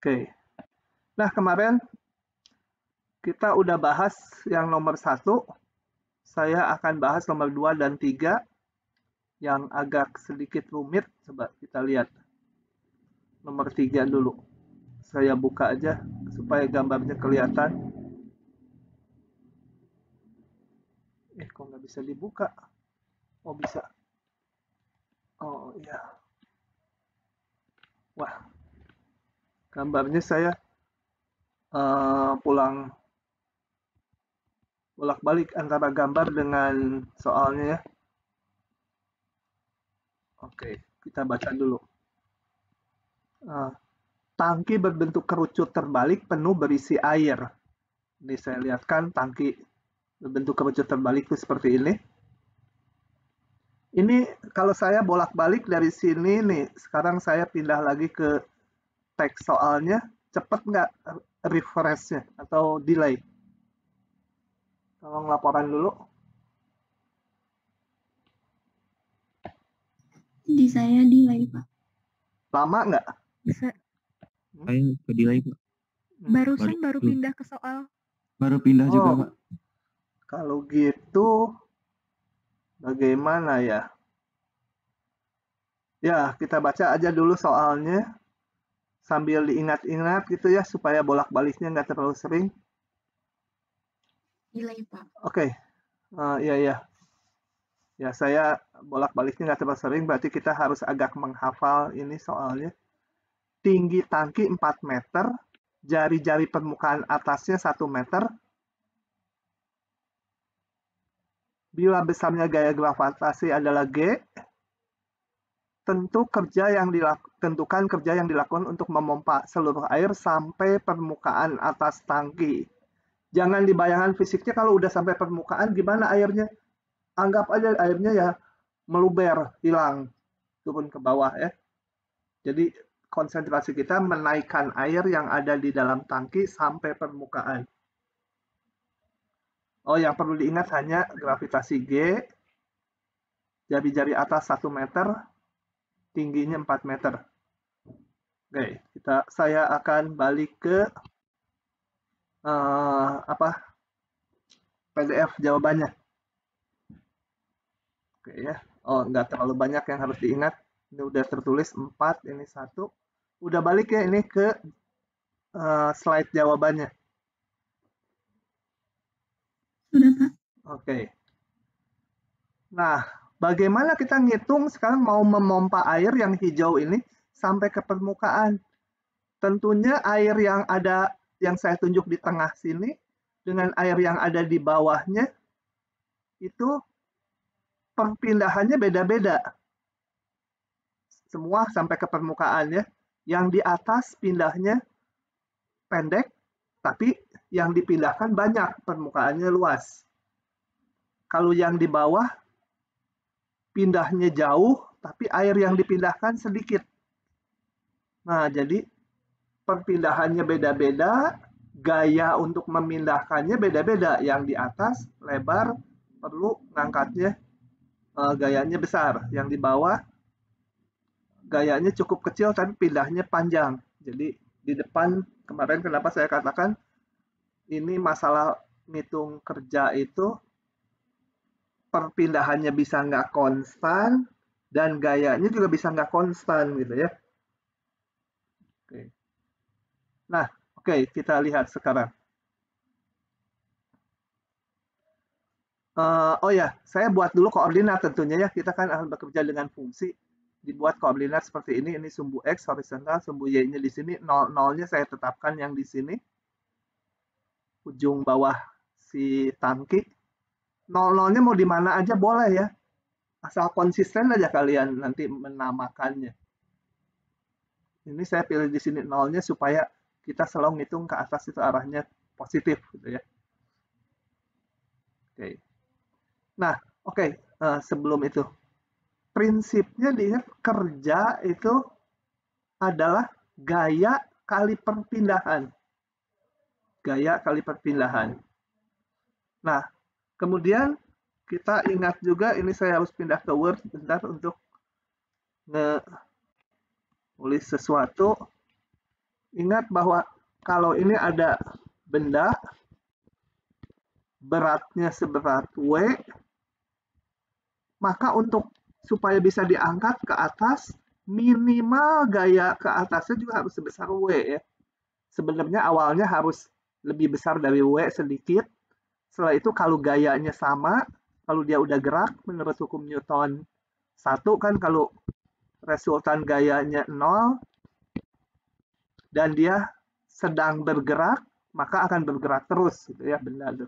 Oke. Nah, kemarin kita udah bahas yang nomor 1. Saya akan bahas nomor 2 dan 3 yang agak sedikit rumit. Coba kita lihat. Nomor 3 dulu. Saya buka aja supaya gambarnya kelihatan. Kok nggak bisa dibuka? Oh, bisa. Oh, iya. Wah, gambarnya saya pulang bolak-balik antara gambar dengan soalnya ya. Oke, kita baca dulu. Tangki berbentuk kerucut terbalik penuh berisi air. Ini saya lihatkan tangki berbentuk kerucut terbalik itu seperti ini. Ini kalau saya bolak-balik dari sini nih, sekarang saya pindah lagi ke teks soalnya, cepet nggak refresh-nya atau delay? Tolong laporan dulu. Di saya delay, Pak. Lama nggak? Bisa. Saya ke delay, Pak. Barusan baru pindah ke soal. Baru pindah juga, Pak. Kalau gitu, bagaimana ya? Ya, kita baca aja dulu soalnya sambil diingat-ingat gitu ya supaya bolak-baliknya nggak terlalu sering. Delay, Pak. Oke, iya. Ya, saya bolak-baliknya nggak terlalu sering, berarti kita harus agak menghafal ini soalnya. Tinggi tangki 4 meter, jari-jari permukaan atasnya 1 meter. Bila besarnya gaya gravitasi adalah G, tentukan kerja yang dilakukan untuk memompa seluruh air sampai permukaan atas tangki. Jangan dibayangkan fisiknya kalau udah sampai permukaan gimana airnya. Anggap aja airnya ya meluber, hilang, turun ke bawah ya. Jadi konsentrasi kita menaikkan air yang ada di dalam tangki sampai permukaan. Oh, yang perlu diingat hanya gravitasi G, jari-jari atas 1 meter, tingginya 4 meter. Oke, saya akan balik ke PDF jawabannya. Oke ya. Oh, nggak terlalu banyak yang harus diingat. Ini udah tertulis 4, ini 1. Udah balik ya ini ke slide jawabannya. Sudah, Pak. Oke. Nah, bagaimana kita ngitung sekarang mau memompa air yang hijau ini sampai ke permukaan? Tentunya air yang ada, yang saya tunjuk di tengah sini, dengan air yang ada di bawahnya, itu perpindahannya beda-beda. Semua sampai ke permukaan ya. Yang di atas pindahnya pendek, tapi yang dipindahkan banyak, permukaannya luas. Kalau yang di bawah, pindahnya jauh, tapi air yang dipindahkan sedikit. Nah, jadi perpindahannya beda-beda, gaya untuk memindahkannya beda-beda. Yang di atas lebar, perlu ngangkatnya gayanya besar. Yang di bawah gayanya cukup kecil tapi pindahnya panjang. Jadi di depan kemarin kenapa saya katakan ini masalah ngitung kerja itu perpindahannya bisa nggak konstan dan gayanya juga bisa nggak konstan gitu ya. Oke. Nah, oke, kita lihat sekarang. Oh ya, saya buat dulu koordinat tentunya ya. Kita kan akan bekerja dengan fungsi. Dibuat koordinat seperti ini sumbu X horizontal, sumbu Y-nya di sini, 0-nya saya tetapkan yang di sini. Ujung bawah si tangki. 0-nya mau di mana aja boleh ya. Asal konsisten aja kalian nanti menamakannya. Ini saya pilih di sini 0-nya supaya kita selalu ngitung ke atas itu arahnya positif gitu ya. Oke. Nah, oke, sebelum itu prinsipnya diingat kerja itu adalah gaya kali perpindahan. Gaya kali perpindahan. Nah, kemudian kita ingat juga, ini saya harus pindah ke Word bentar untuk nulis sesuatu. Ingat bahwa kalau ini ada benda beratnya seberat W, maka supaya bisa diangkat ke atas, minimal gaya ke atasnya juga harus sebesar W ya. Sebenarnya awalnya harus lebih besar dari W sedikit. Setelah itu kalau gayanya sama, kalau dia udah gerak menurut hukum Newton 1 kan, kalau resultan gayanya 0 dan dia sedang bergerak, maka akan bergerak terus gitu ya benda itu.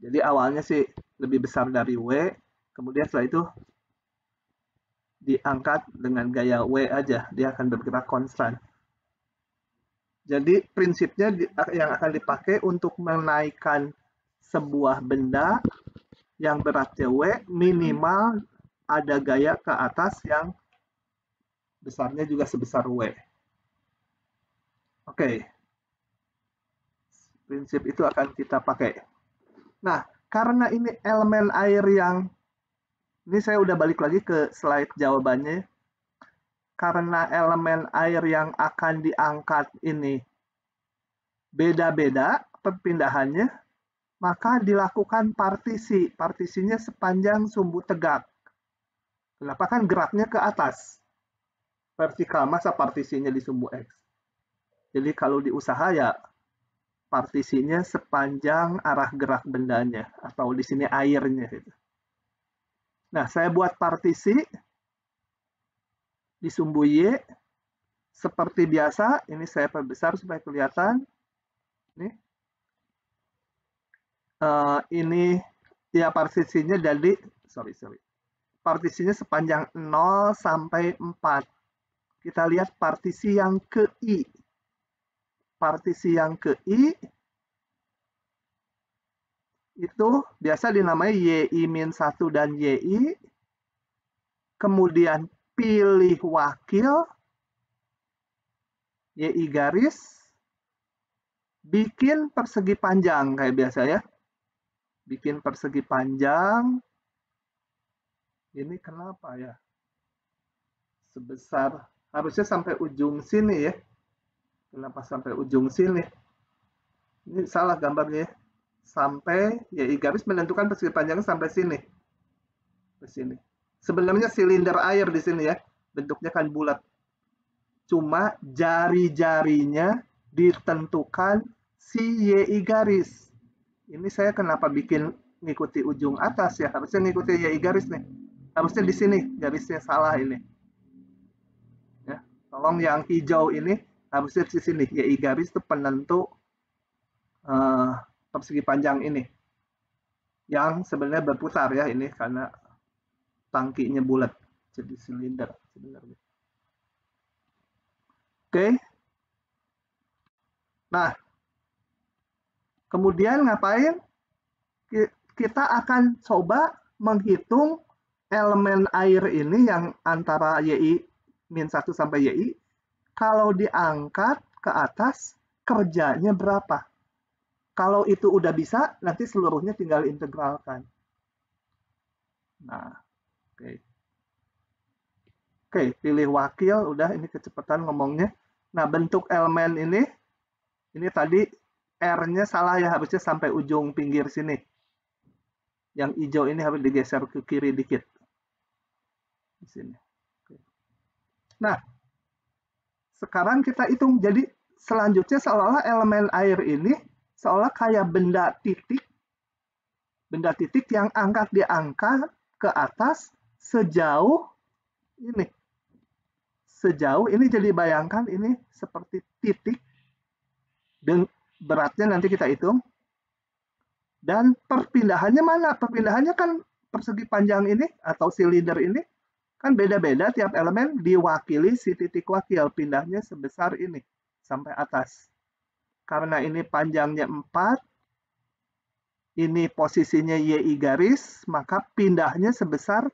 Jadi awalnya sih lebih besar dari W, kemudian setelah itu diangkat dengan gaya W aja, dia akan bergerak konstan. Jadi prinsipnya yang akan dipakai untuk menaikkan sebuah benda yang beratnya W, minimal ada gaya ke atas yang besarnya juga sebesar W. Oke. Prinsip itu akan kita pakai. Nah, karena ini elemen air yang, ini saya udah balik lagi ke slide jawabannya. Karena elemen air yang akan diangkat ini beda-beda perpindahannya, maka dilakukan partisi. Partisinya sepanjang sumbu tegak. Kenapa? Kan geraknya ke atas. Vertikal, masa partisinya di sumbu X. Jadi kalau di usaha ya partisinya sepanjang arah gerak bendanya, atau di sini airnya. Nah, saya buat partisi di sumbu Y. Seperti biasa, ini saya perbesar supaya kelihatan. Ini ya partisinya jadi, partisinya sepanjang 0 sampai 4. Kita lihat partisi yang ke I. Partisi yang ke I itu biasa dinamai YI-1 dan YI. Kemudian pilih wakil YI garis, bikin persegi panjang kayak biasa ya. Bikin persegi panjang. Ini kenapa ya? Sebesar, harusnya sampai ujung sini ya. Kenapa sampai ujung sini? Ini salah gambarnya. Sampai YI garis menentukan persegi panjangnya sampai sini. Ke sini. Sebenarnya silinder air di sini ya. Bentuknya kan bulat. Cuma jari-jarinya ditentukan si YI garis. Ini saya kenapa bikin ngikuti ujung atas ya? Harusnya ngikuti YI garis nih. Harusnya di sini garisnya salah ini. Ya, tolong yang hijau ini harusnya di sini. YI garis itu penentu persegi panjang ini. Yang sebenarnya berputar ya ini karena tangkinya bulat. Jadi silinder sebenarnya. Oke. Nah, kemudian ngapain? Kita akan coba menghitung elemen air ini yang antara YI-1 sampai YI. Kalau diangkat ke atas, kerjanya berapa? Kalau itu udah bisa, nanti seluruhnya tinggal integralkan. Nah, oke. Oke, pilih wakil, udah ini kecepatan ngomongnya. Nah, bentuk elemen ini tadi R-nya salah ya, harusnya sampai ujung pinggir sini. Yang hijau ini harus digeser ke kiri dikit. Di sini. Nah, sekarang kita hitung. Jadi selanjutnya seolah-olah elemen air ini seolah kayak benda titik. Benda titik yang diangkat ke atas sejauh ini. Sejauh ini, jadi bayangkan ini seperti titik. Dan beratnya nanti kita hitung. Dan perpindahannya mana? Perpindahannya kan persegi panjang ini atau silinder ini kan beda-beda, tiap elemen diwakili si titik wakil, pindahnya sebesar ini sampai atas. Karena ini panjangnya 4, ini posisinya YI garis, maka pindahnya sebesar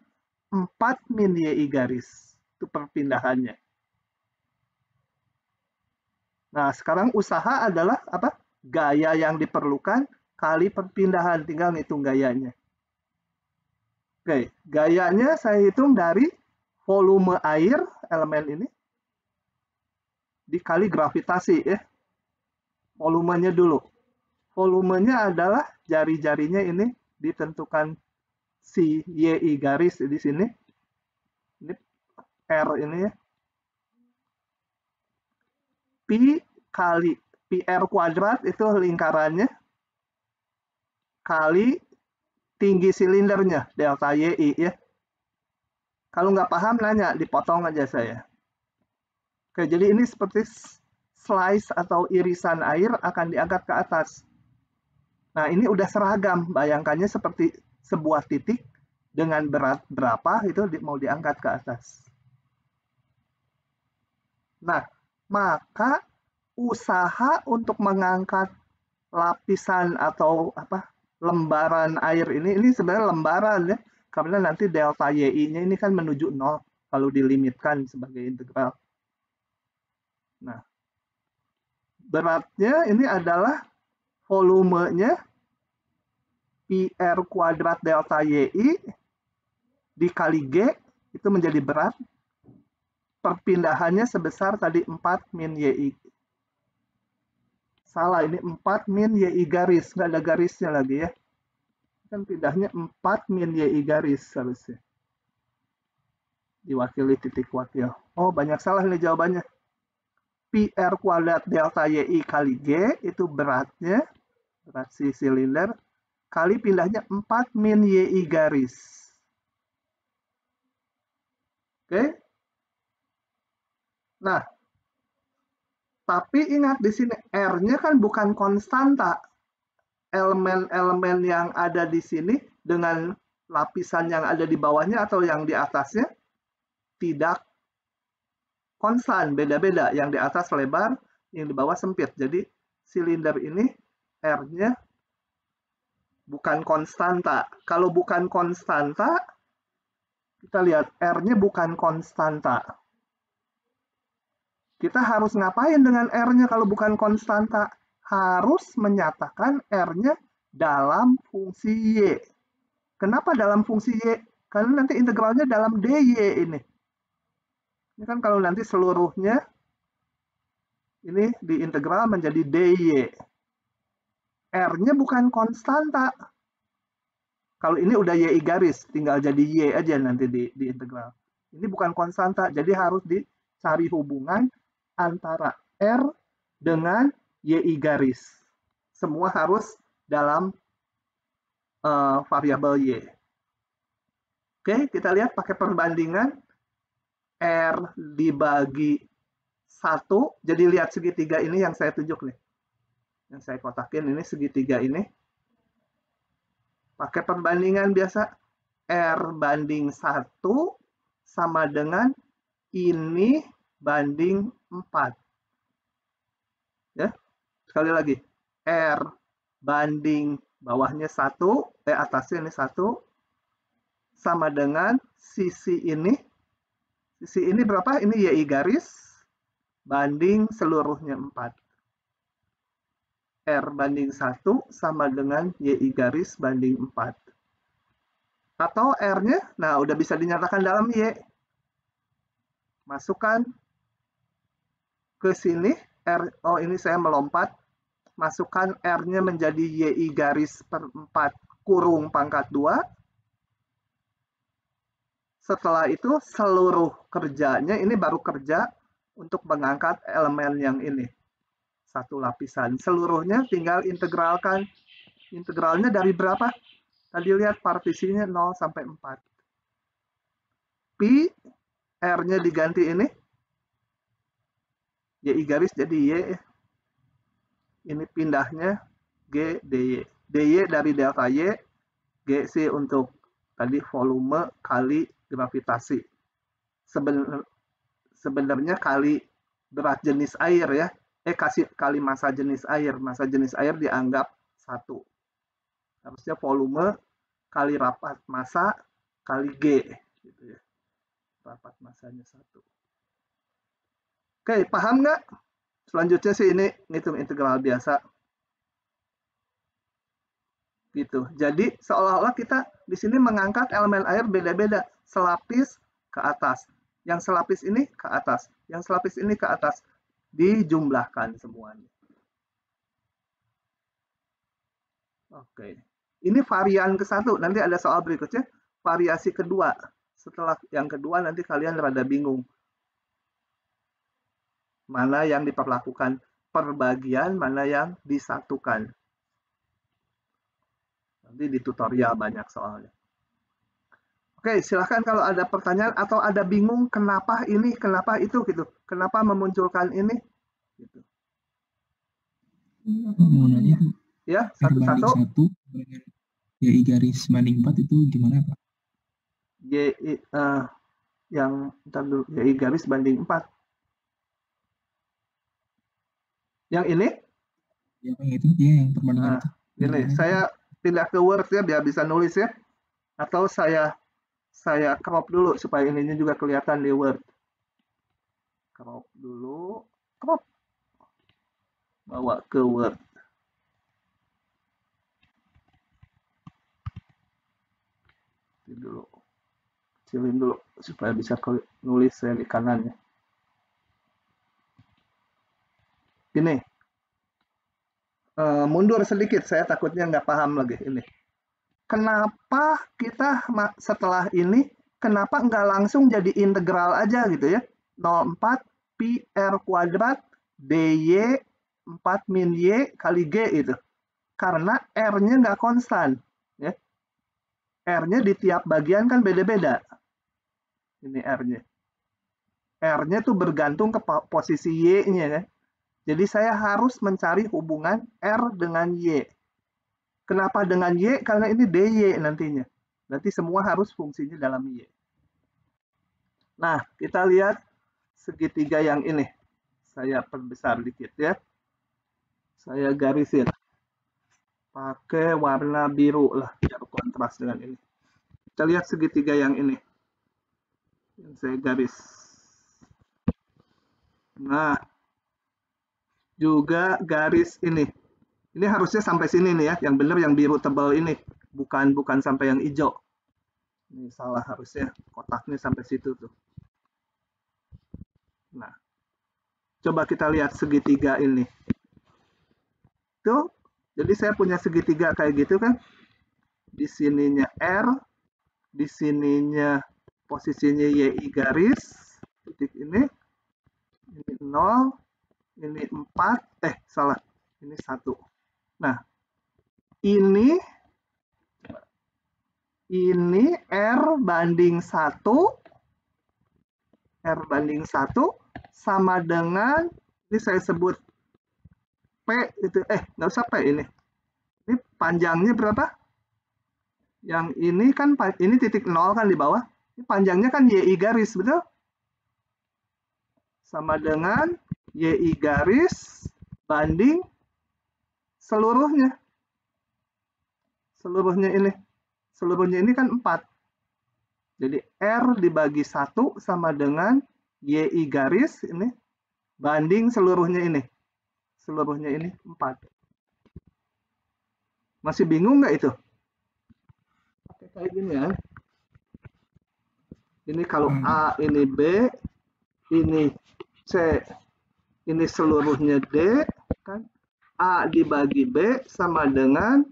4 min YI garis. Itu perpindahannya. Nah, sekarang usaha adalah apa? Gaya yang diperlukan kali perpindahan, tinggal ngitung gayanya. Oke, gayanya saya hitung dari volume air elemen ini dikali gravitasi ya. Volumenya dulu. Volumenya adalah jari-jarinya ini ditentukan si YI garis di sini. Ini R ini ya. Pi kali PR kuadrat itu lingkarannya kali tinggi silindernya, delta YI ya. Kalau nggak paham nanya, dipotong aja saya. Oke, jadi ini seperti slice atau irisan air akan diangkat ke atas. Nah, ini udah seragam, bayangkannya seperti sebuah titik dengan berat berapa itu mau diangkat ke atas. Nah, maka usaha untuk mengangkat lapisan atau lembaran air ini sebenarnya lembaran ya, karena nanti delta YI-nya ini kan menuju 0 kalau dilimitkan sebagai integral. Nah, beratnya ini adalah volumenya PR kuadrat delta YI dikali G, itu menjadi berat. Perpindahannya sebesar tadi 4 min YI. Salah, ini 4 min YI garis, nggak ada garisnya lagi ya. Kan pindahnya 4 min YI garis harusnya. Diwakili titik wakil. Oh, banyak salah nih jawabannya. PR kuadrat delta YI kali G itu beratnya, berat si silinder, kali pindahnya 4 min YI garis. Oke? Nah, tapi ingat di sini R-nya kan bukan konstanta. Elemen-elemen yang ada di sini dengan lapisan yang ada di bawahnya atau yang di atasnya tidak konstan, beda-beda. Yang di atas lebar, yang di bawah sempit. Jadi silinder ini R-nya bukan konstanta. Kalau bukan konstanta, kita lihat R-nya bukan konstanta. Kita harus ngapain dengan R-nya kalau bukan konstanta? Harus menyatakan R-nya dalam fungsi Y. Kenapa dalam fungsi Y? Karena nanti integralnya dalam DY ini. Ini kan kalau nanti seluruhnya ini diintegral menjadi DY. R-nya bukan konstanta. Kalau ini udah YI garis, tinggal jadi Y aja nanti di integral. Ini bukan konstanta, jadi harus dicari hubungan antara R dengan YI garis. Semua harus dalam variabel Y. Oke, kita lihat pakai perbandingan. R dibagi 1, jadi lihat segitiga ini yang saya tunjuk nih. Yang saya kotakin ini segitiga ini. Pakai perbandingan biasa, R banding 1 sama dengan ini banding 4. Ya, sekali lagi, R banding bawahnya 1, atasnya ini 1, sama dengan sisi ini. Sisi ini berapa? Ini YI garis banding seluruhnya 4. R banding 1 sama dengan YI garis banding 4. Atau R-nya, nah udah bisa dinyatakan dalam Y. Masukkan ke sini, oh ini saya melompat. Masukkan R-nya menjadi YI garis per 4 kurung pangkat 2. Setelah itu seluruh kerjanya ini baru kerja untuk mengangkat elemen yang ini. Satu lapisan. Seluruhnya tinggal integralkan. Integralnya dari berapa? Tadi lihat partisinya 0 sampai 4. Pi, R-nya diganti ini. YI garis jadi Y. Ini pindahnya G, DY. DY dari delta Y. GC untuk tadi volume kali gravitasi. Sebenarnya kali berat jenis air ya. Kasih kali massa jenis air. Massa jenis air dianggap 1. Harusnya volume kali rapat massa kali G. Gitu ya. Rapat massanya 1. Oke, paham nggak? Selanjutnya sih ini ngitung integral biasa. Gitu. Jadi seolah-olah kita di sini mengangkat elemen air beda-beda. Selapis ke atas. Yang selapis ini ke atas. Yang selapis ini ke atas. dijumlahkan semuanya. Oke. Ini varian ke-1, nanti ada soal berikutnya, variasi kedua. Setelah yang kedua nanti kalian rada bingung. Mana yang diperlakukan perbagian, mana yang disatukan. Nanti di tutorial banyak soalnya. Oke, silahkan kalau ada pertanyaan atau ada bingung kenapa ini, kenapa itu gitu. Kenapa memunculkan ini gitu. Mau nanya tuh, Ya, R banding satu-satu. 1 dengan YI garis banding 4 itu gimana, Pak? Yang ntar dulu, YI garis banding 4. Yang ini? Ya, Pak, itu ya yang perbandingan itu. Ini saya pindah ke Word ya biar bisa nulis ya. Atau saya crop dulu supaya ininya juga kelihatan di Word. Crop dulu, crop. Bawa ke Word. Dulu. Kecilin dulu supaya bisa nulis saya di kanannya. Ini. Mundur sedikit, saya takutnya nggak paham lagi ini. Kenapa kita setelah ini, kenapa nggak langsung jadi integral aja gitu ya? 0,4 pi R kuadrat dy 4 min y kali g itu. Karena R-nya nggak konstan. Ya. R-nya di tiap bagian kan beda-beda. Ini R-nya. R-nya tuh bergantung ke posisi Y-nya kan. Jadi saya harus mencari hubungan R dengan Y. Kenapa dengan Y? Karena ini dy nantinya. Nanti semua harus fungsinya dalam Y. Nah, kita lihat segitiga yang ini. Saya perbesar dikit ya. Saya garisin. Pakai warna biru lah, biar kontras dengan ini. Kita lihat segitiga yang ini. Yang saya garis. Nah, juga garis ini. Ini harusnya sampai sini nih ya, yang benar yang biru tebal ini, bukan sampai yang hijau. Ini salah harusnya, kotaknya sampai situ tuh. Nah, coba kita lihat segitiga ini. Tuh, jadi saya punya segitiga kayak gitu kan. Di sininya R, di sininya posisinya YI garis, titik ini 0, ini 4, salah, ini 1. Nah, ini R banding 1, R banding 1 sama dengan, ini saya sebut P, itu, nggak usah P ini. Ini panjangnya berapa? Yang ini kan, ini titik 0 kan di bawah. Ini panjangnya kan YI garis, betul? Sama dengan YI garis banding seluruhnya. Seluruhnya ini kan 4. Jadi R dibagi 1 sama dengan YI garis ini banding seluruhnya ini. Seluruhnya ini 4. Masih bingung nggak itu? Oke, kayak gini ya. Ini kalau A, ini B, ini C, ini seluruhnya D, kan? A dibagi B sama dengan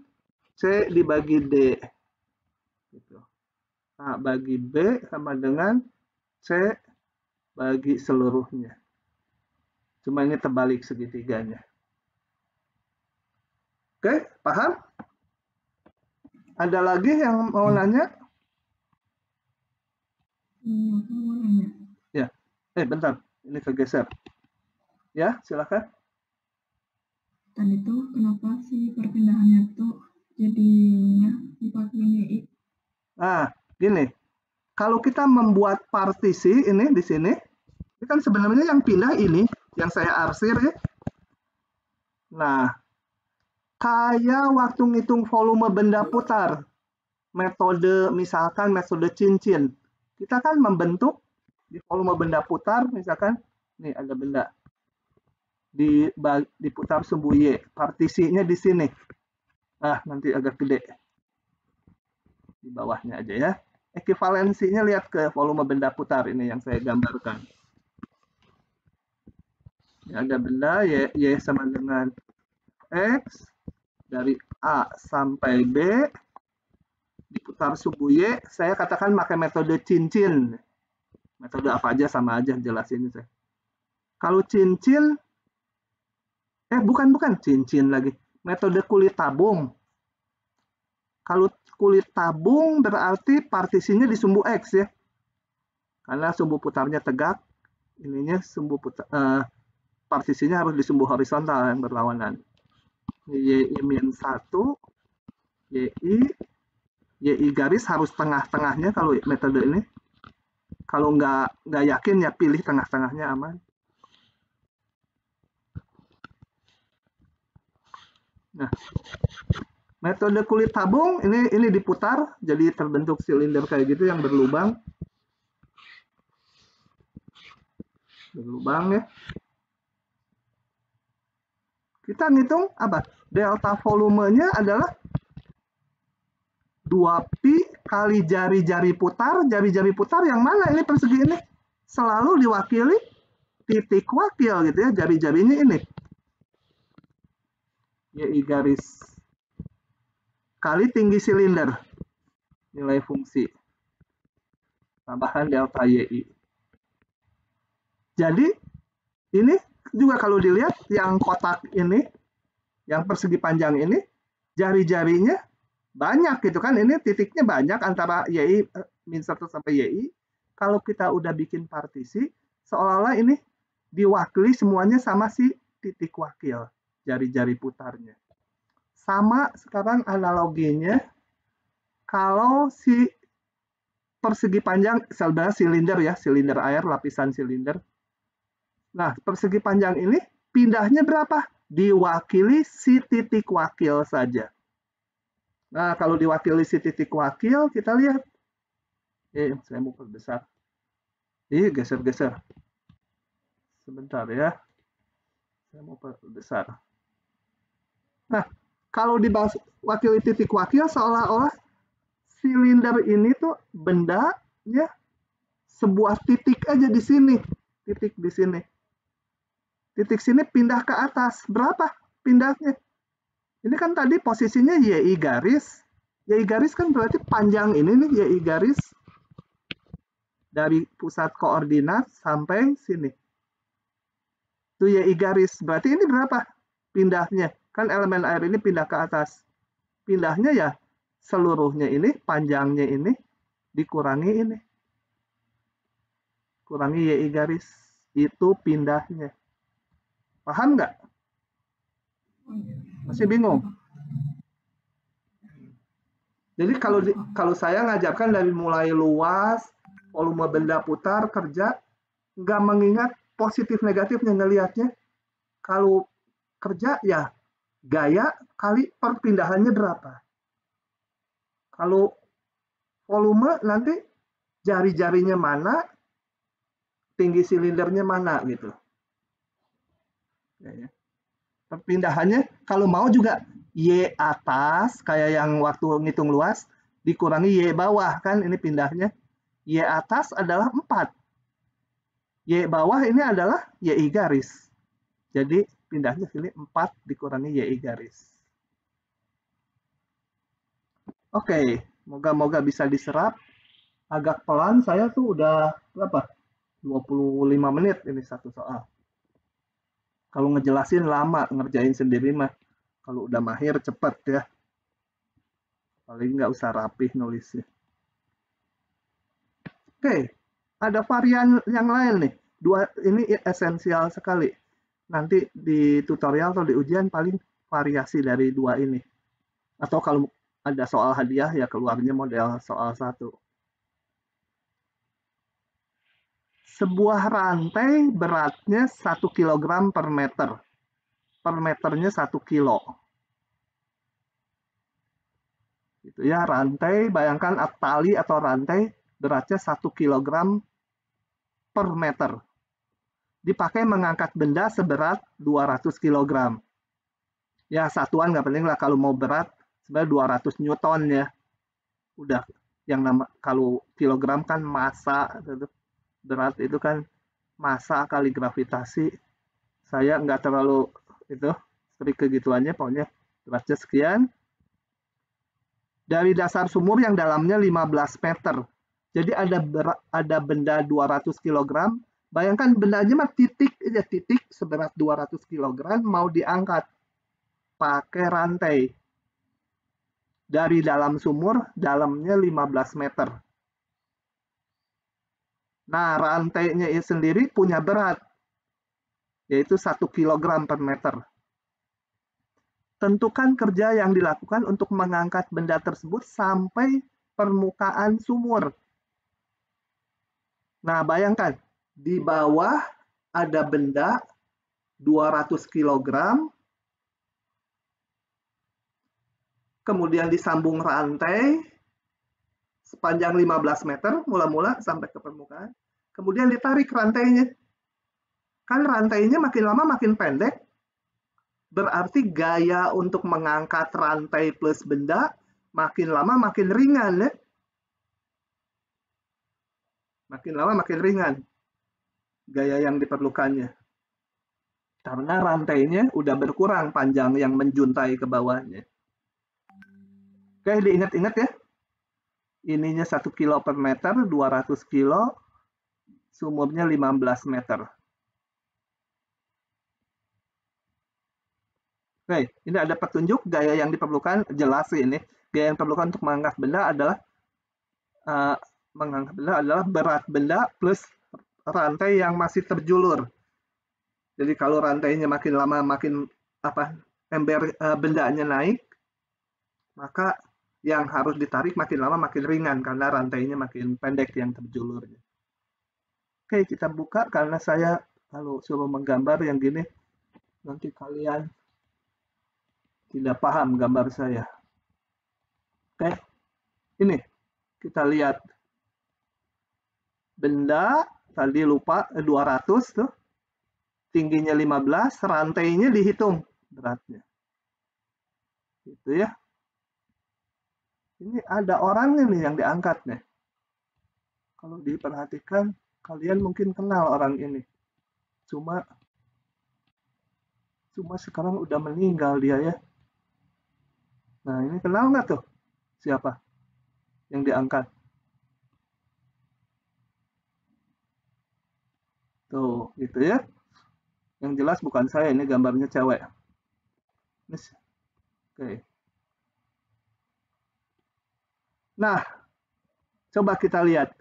C dibagi D. Gitu. A bagi B sama dengan C bagi seluruhnya. Cuma ini terbalik segitiganya. Oke, paham? Ada lagi yang mau nanya? Ya, bentar, ini kegeser. Ya, silakan. Dan itu kenapa sih perpindahannya itu jadinya dipakai YI? Nah, gini. Kalau kita membuat partisi ini di sini, ini kan sebenarnya yang pindah ini, yang saya arsir ya. Nah, kayak waktu ngitung volume benda putar, metode misalkan metode cincin, kita kan membentuk di volume benda putar, misalkan, nih ada benda, diputar sumbu Y, partisinya di sini. Nanti agak gede. Di bawahnya aja ya. Ekivalensinya lihat ke volume benda putar ini yang saya gambarkan. Ya, ada benda Y sama dengan X, dari A sampai B, diputar subu Y, saya katakan pakai metode cincin. Metode apa aja sama aja jelasin saya. Kalau cincin, bukan cincin lagi. Metode kulit tabung. Kalau kulit tabung berarti partisinya di sumbu X ya. Karena sumbu putarnya tegak, ininya sumbu putar, partisinya harus di sumbu horizontal yang berlawanan. Y-1, YI garis harus tengah-tengahnya kalau metode ini. Kalau nggak yakin ya pilih tengah-tengahnya aman. Nah, metode kulit tabung ini diputar jadi terbentuk silinder kayak gitu yang berlubang. Berlubang ya. Kita ngitung apa? Delta volumenya adalah 2pi kali jari-jari putar. Jari-jari putar yang mana ini persegi ini? Selalu diwakili titik wakil gitu ya, jari-jarinya ini. YI garis kali tinggi silinder. Nilai fungsi. Tambahan delta YI. Jadi ini juga kalau dilihat yang kotak ini, yang persegi panjang ini, jari-jarinya banyak gitu kan, ini titiknya banyak antara YI -1 sampai YI. Kalau kita udah bikin partisi, seolah-olah ini diwakili semuanya sama si titik wakil, jari-jari putarnya. Sama sekarang analoginya, kalau si persegi panjang, sebenarnya silinder ya, silinder air, lapisan silinder. Nah, persegi panjang ini pindahnya berapa? Diwakili si titik wakil saja. Nah, kalau diwakili si titik wakil, kita lihat. Saya mau perbesar. Geser-geser. Sebentar ya. Saya mau perbesar. Nah, kalau diwakili titik wakil, seolah-olah silinder ini tuh bendanya sebuah titik aja di sini. Titik di sini. Titik sini pindah ke atas. Berapa pindahnya? Ini kan tadi posisinya YI garis. YI garis kan berarti panjang ini nih, YI garis. Dari pusat koordinat sampai sini. Itu YI garis. Berarti ini berapa pindahnya? Kan elemen air ini pindah ke atas. Pindahnya ya seluruhnya ini, panjangnya ini, dikurangi ini. Kurangi YI garis. Itu pindahnya. Paham nggak? Masih bingung? Jadi kalau saya ngajarkan dari mulai luas, volume benda putar, kerja, nggak mengingat positif negatifnya ngelihatnya. Kalau kerja ya gaya kali perpindahannya berapa. Kalau volume nanti jari-jarinya mana, tinggi silindernya mana gitu. Ya. Perpindahannya kalau mau juga Y atas kayak yang waktu ngitung luas dikurangi Y bawah kan ini pindahnya. Y atas adalah 4. Y bawah ini adalah YI garis. Jadi pindahnya sini 4 dikurangi YI garis. Oke, moga-moga bisa diserap. Agak pelan saya tuh udah berapa? 25 menit ini satu soal. Kalau ngejelasin lama, ngerjain sendiri mah. Kalau udah mahir cepet ya. Paling nggak usah rapih nulisnya. Oke, ada varian yang lain nih. Dua ini esensial sekali. Nanti di tutorial atau di ujian paling variasi dari dua ini. Atau kalau ada soal hadiah ya keluarnya model soal 1. Sebuah rantai beratnya 1 kg per meter. Per meternya 1 kilo. Gitu ya, rantai, bayangkan tali atau rantai beratnya 1 kg per meter. Dipakai mengangkat benda seberat 200 kg. Ya, satuan nggak penting lah, kalau mau berat sebenarnya 200 Newton ya. Udah, yang kalau kilogram kan massa, berat itu kan massa kali gravitasi Saya nggak terlalu itu strict kegituannya, pokoknya beratnya sekian. Dari dasar sumur yang dalamnya 15 meter. Jadi ada benda 200 kg. Bayangkan bendanya mah titik aja, titik seberat 200 kg mau diangkat pakai rantai. Dari dalam sumur, dalamnya 15 meter. Nah, rantainya sendiri punya berat, yaitu 1 kg per meter. Tentukan kerja yang dilakukan untuk mengangkat benda tersebut sampai permukaan sumur. Nah, bayangkan, di bawah ada benda 200 kg, kemudian disambung rantai sepanjang 15 meter, mula-mula sampai ke permukaan, kemudian ditarik rantainya. Kan rantainya makin lama makin pendek, berarti gaya untuk mengangkat rantai plus benda makin lama makin ringan ya. Makin lama makin ringan gaya yang diperlukannya. Karena rantainya udah berkurang panjang yang menjuntai ke bawahnya. Oke, diingat-ingat ya. Ininya 1 kilo per meter, 200 kilo, sumurnya 15 meter. Oke, ini ada petunjuk gaya yang diperlukan, jelas sih ini. Gaya yang diperlukan untuk mengangkat benda adalah berat benda plus rantai yang masih terjulur. Jadi kalau rantainya makin lama makin bendanya naik, maka yang harus ditarik makin lama makin ringan karena rantainya makin pendek yang terjulurnya. Oke, kita buka karena saya kalau suruh menggambar yang gini nanti kalian tidak paham gambar saya. Oke, ini kita lihat benda tadi lupa 200 tuh, tingginya 15, rantainya dihitung beratnya. Gitu ya. Ini ada orangnya nih yang diangkat nih. Kalau diperhatikan, kalian mungkin kenal orang ini. Cuma sekarang udah meninggal dia ya. Nah, ini kenal nggak tuh? Siapa yang diangkat? Tuh, gitu ya. Yang jelas bukan saya, ini gambarnya cewek. Oke. Nah, coba kita lihat.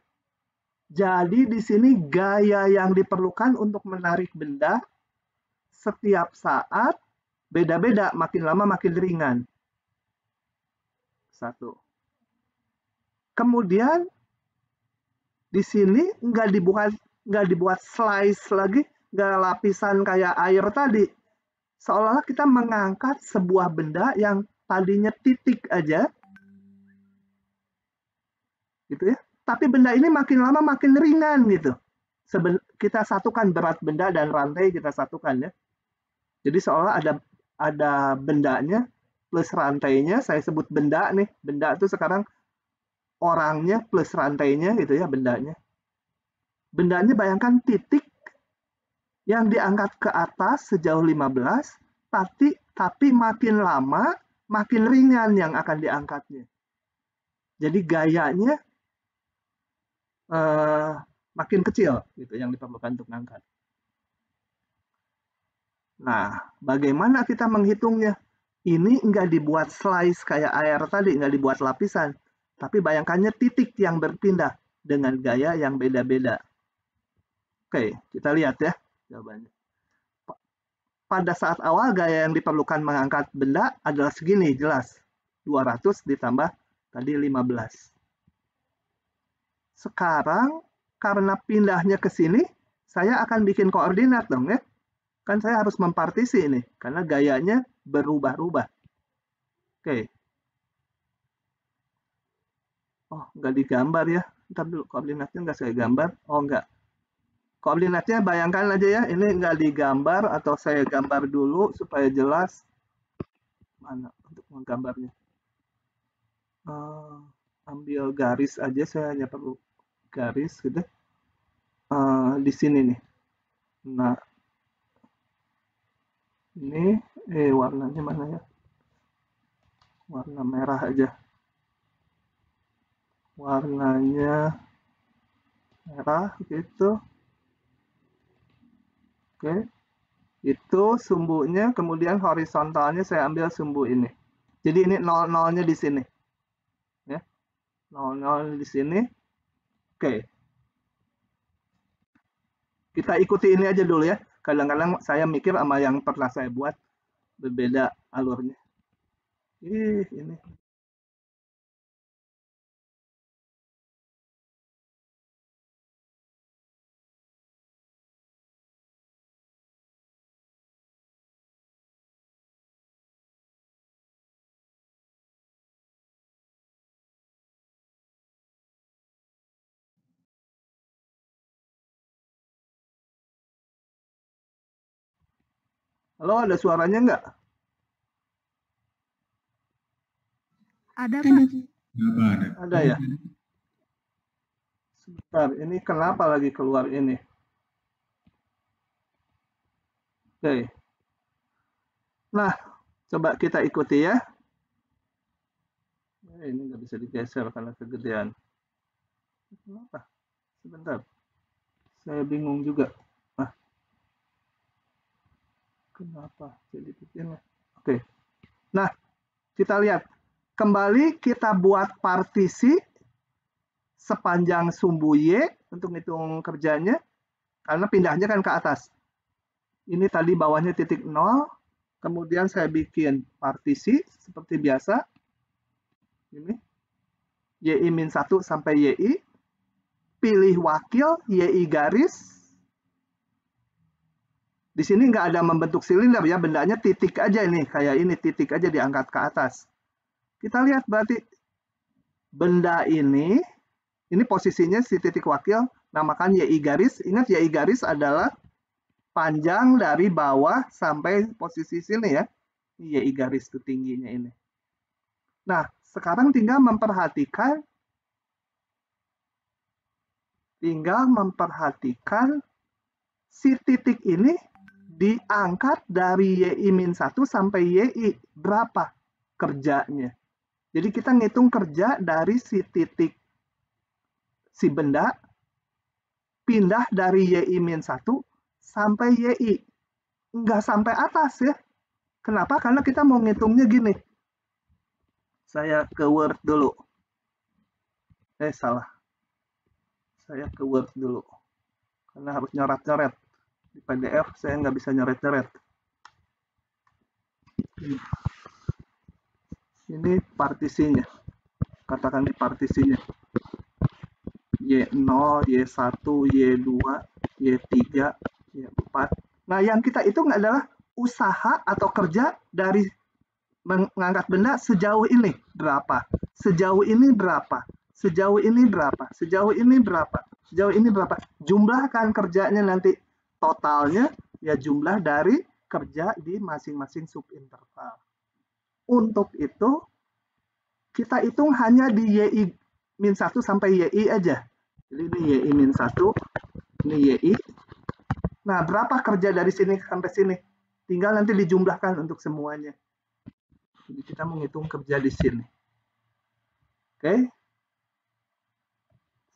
Jadi di sini gaya yang diperlukan untuk menarik benda setiap saat beda-beda, makin lama makin ringan. Satu. Kemudian di sini nggak dibuat slice lagi, nggak lapisan kayak air tadi. Seolah-olah kita mengangkat sebuah benda yang tadinya titik aja, gitu ya. Tapi benda ini makin lama makin ringan gitu. Kita satukan berat benda dan rantai kita satukan ya. Jadi seolah ada bendanya plus rantainya, saya sebut benda nih. Benda itu sekarang orangnya plus rantainya gitu ya, bendanya. Bendanya bayangkan titik yang diangkat ke atas sejauh 15, tapi makin lama makin ringan yang akan diangkatnya. Jadi gayanya makin kecil gitu yang diperlukan untuk mengangkat. Nah, bagaimana kita menghitungnya? Ini nggak dibuat slice kayak air tadi, nggak dibuat lapisan. Tapi bayangkannya titik yang berpindah dengan gaya yang beda-beda. Oke, kita lihat ya jawabannya. Pada saat awal gaya yang diperlukan mengangkat benda adalah segini, jelas. 200 ditambah tadi 15. Sekarang karena pindahnya ke sini, saya akan bikin koordinat dong ya. Kan saya harus mempartisi ini, karena gayanya berubah-ubah. Oke. Oh, nggak digambar ya. Ntar dulu, koordinatnya nggak saya gambar. Oh, nggak. Koordinatnya bayangkan aja ya, ini nggak digambar atau saya gambar dulu supaya jelas. Mana untuk menggambarnya. Ambil garis aja, saya hanya perlu garis gitu. Di sini nih. Nah, Ini warnanya mana ya? Warna merah aja. Warnanya merah gitu. Oke. Itu sumbunya, kemudian horizontalnya saya ambil sumbu ini. Jadi ini 0-0-nya di sini. Ya. 0-0 di sini. Oke. Kita ikuti ini aja dulu ya. Kadang-kadang saya mikir sama yang pernah saya buat berbeda alurnya. Ini. Halo, ada suaranya nggak? Ada, Pak. Ada ya? Sebentar, ini kenapa lagi keluar ini? Oke. Nah, coba kita ikuti ya. Ini nggak bisa digeser karena kegedean. Kenapa? Sebentar. Saya bingung juga. Nah, kenapa jadi begini? Oke. Nah, kita lihat. Kembali kita buat partisi sepanjang sumbu Y untuk ngitung kerjanya. Karena pindahnya kan ke atas. Ini tadi bawahnya titik 0. Kemudian saya bikin partisi seperti biasa. Ini. YI-1 sampai YI. Pilih wakil YI garis. Di sini nggak ada membentuk silinder ya, bendanya titik aja ini. Kayak ini, titik aja diangkat ke atas. Kita lihat berarti benda ini posisinya si titik wakil, namakan YI garis. Ingat YI garis adalah panjang dari bawah sampai posisi sini ya. Ini YI garis itu tingginya ini. Nah, sekarang tinggal memperhatikan si titik ini diangkat dari YI-1 sampai YI berapa kerjanya. Jadi kita ngitung kerja dari si titik si benda pindah dari YI-1 sampai YI. Nggak sampai atas ya. Kenapa? Karena kita mau ngitungnya gini. Saya ke Word dulu. Salah. Saya ke Word dulu. Karena harus nyoret-nyoret. Di PDF saya nggak bisa nyoret-nyoret. Ini partisinya. Katakan di partisinya. Y0, Y1, Y2, Y3, Y4. Nah, yang kita hitung adalah usaha atau kerja dari mengangkat benda sejauh ini berapa? Sejauh ini berapa? Sejauh ini berapa? Sejauh ini berapa? Sejauh ini berapa? Jumlahkan kerjanya nanti totalnya ya jumlah dari kerja di masing-masing subinterval. Untuk itu kita hitung hanya di YI-1 sampai YI aja. Jadi ini YI-1, ini YI. Nah, berapa kerja dari sini sampai sini? Tinggal nanti dijumlahkan untuk semuanya. Jadi kita menghitung kerja di sini. Oke.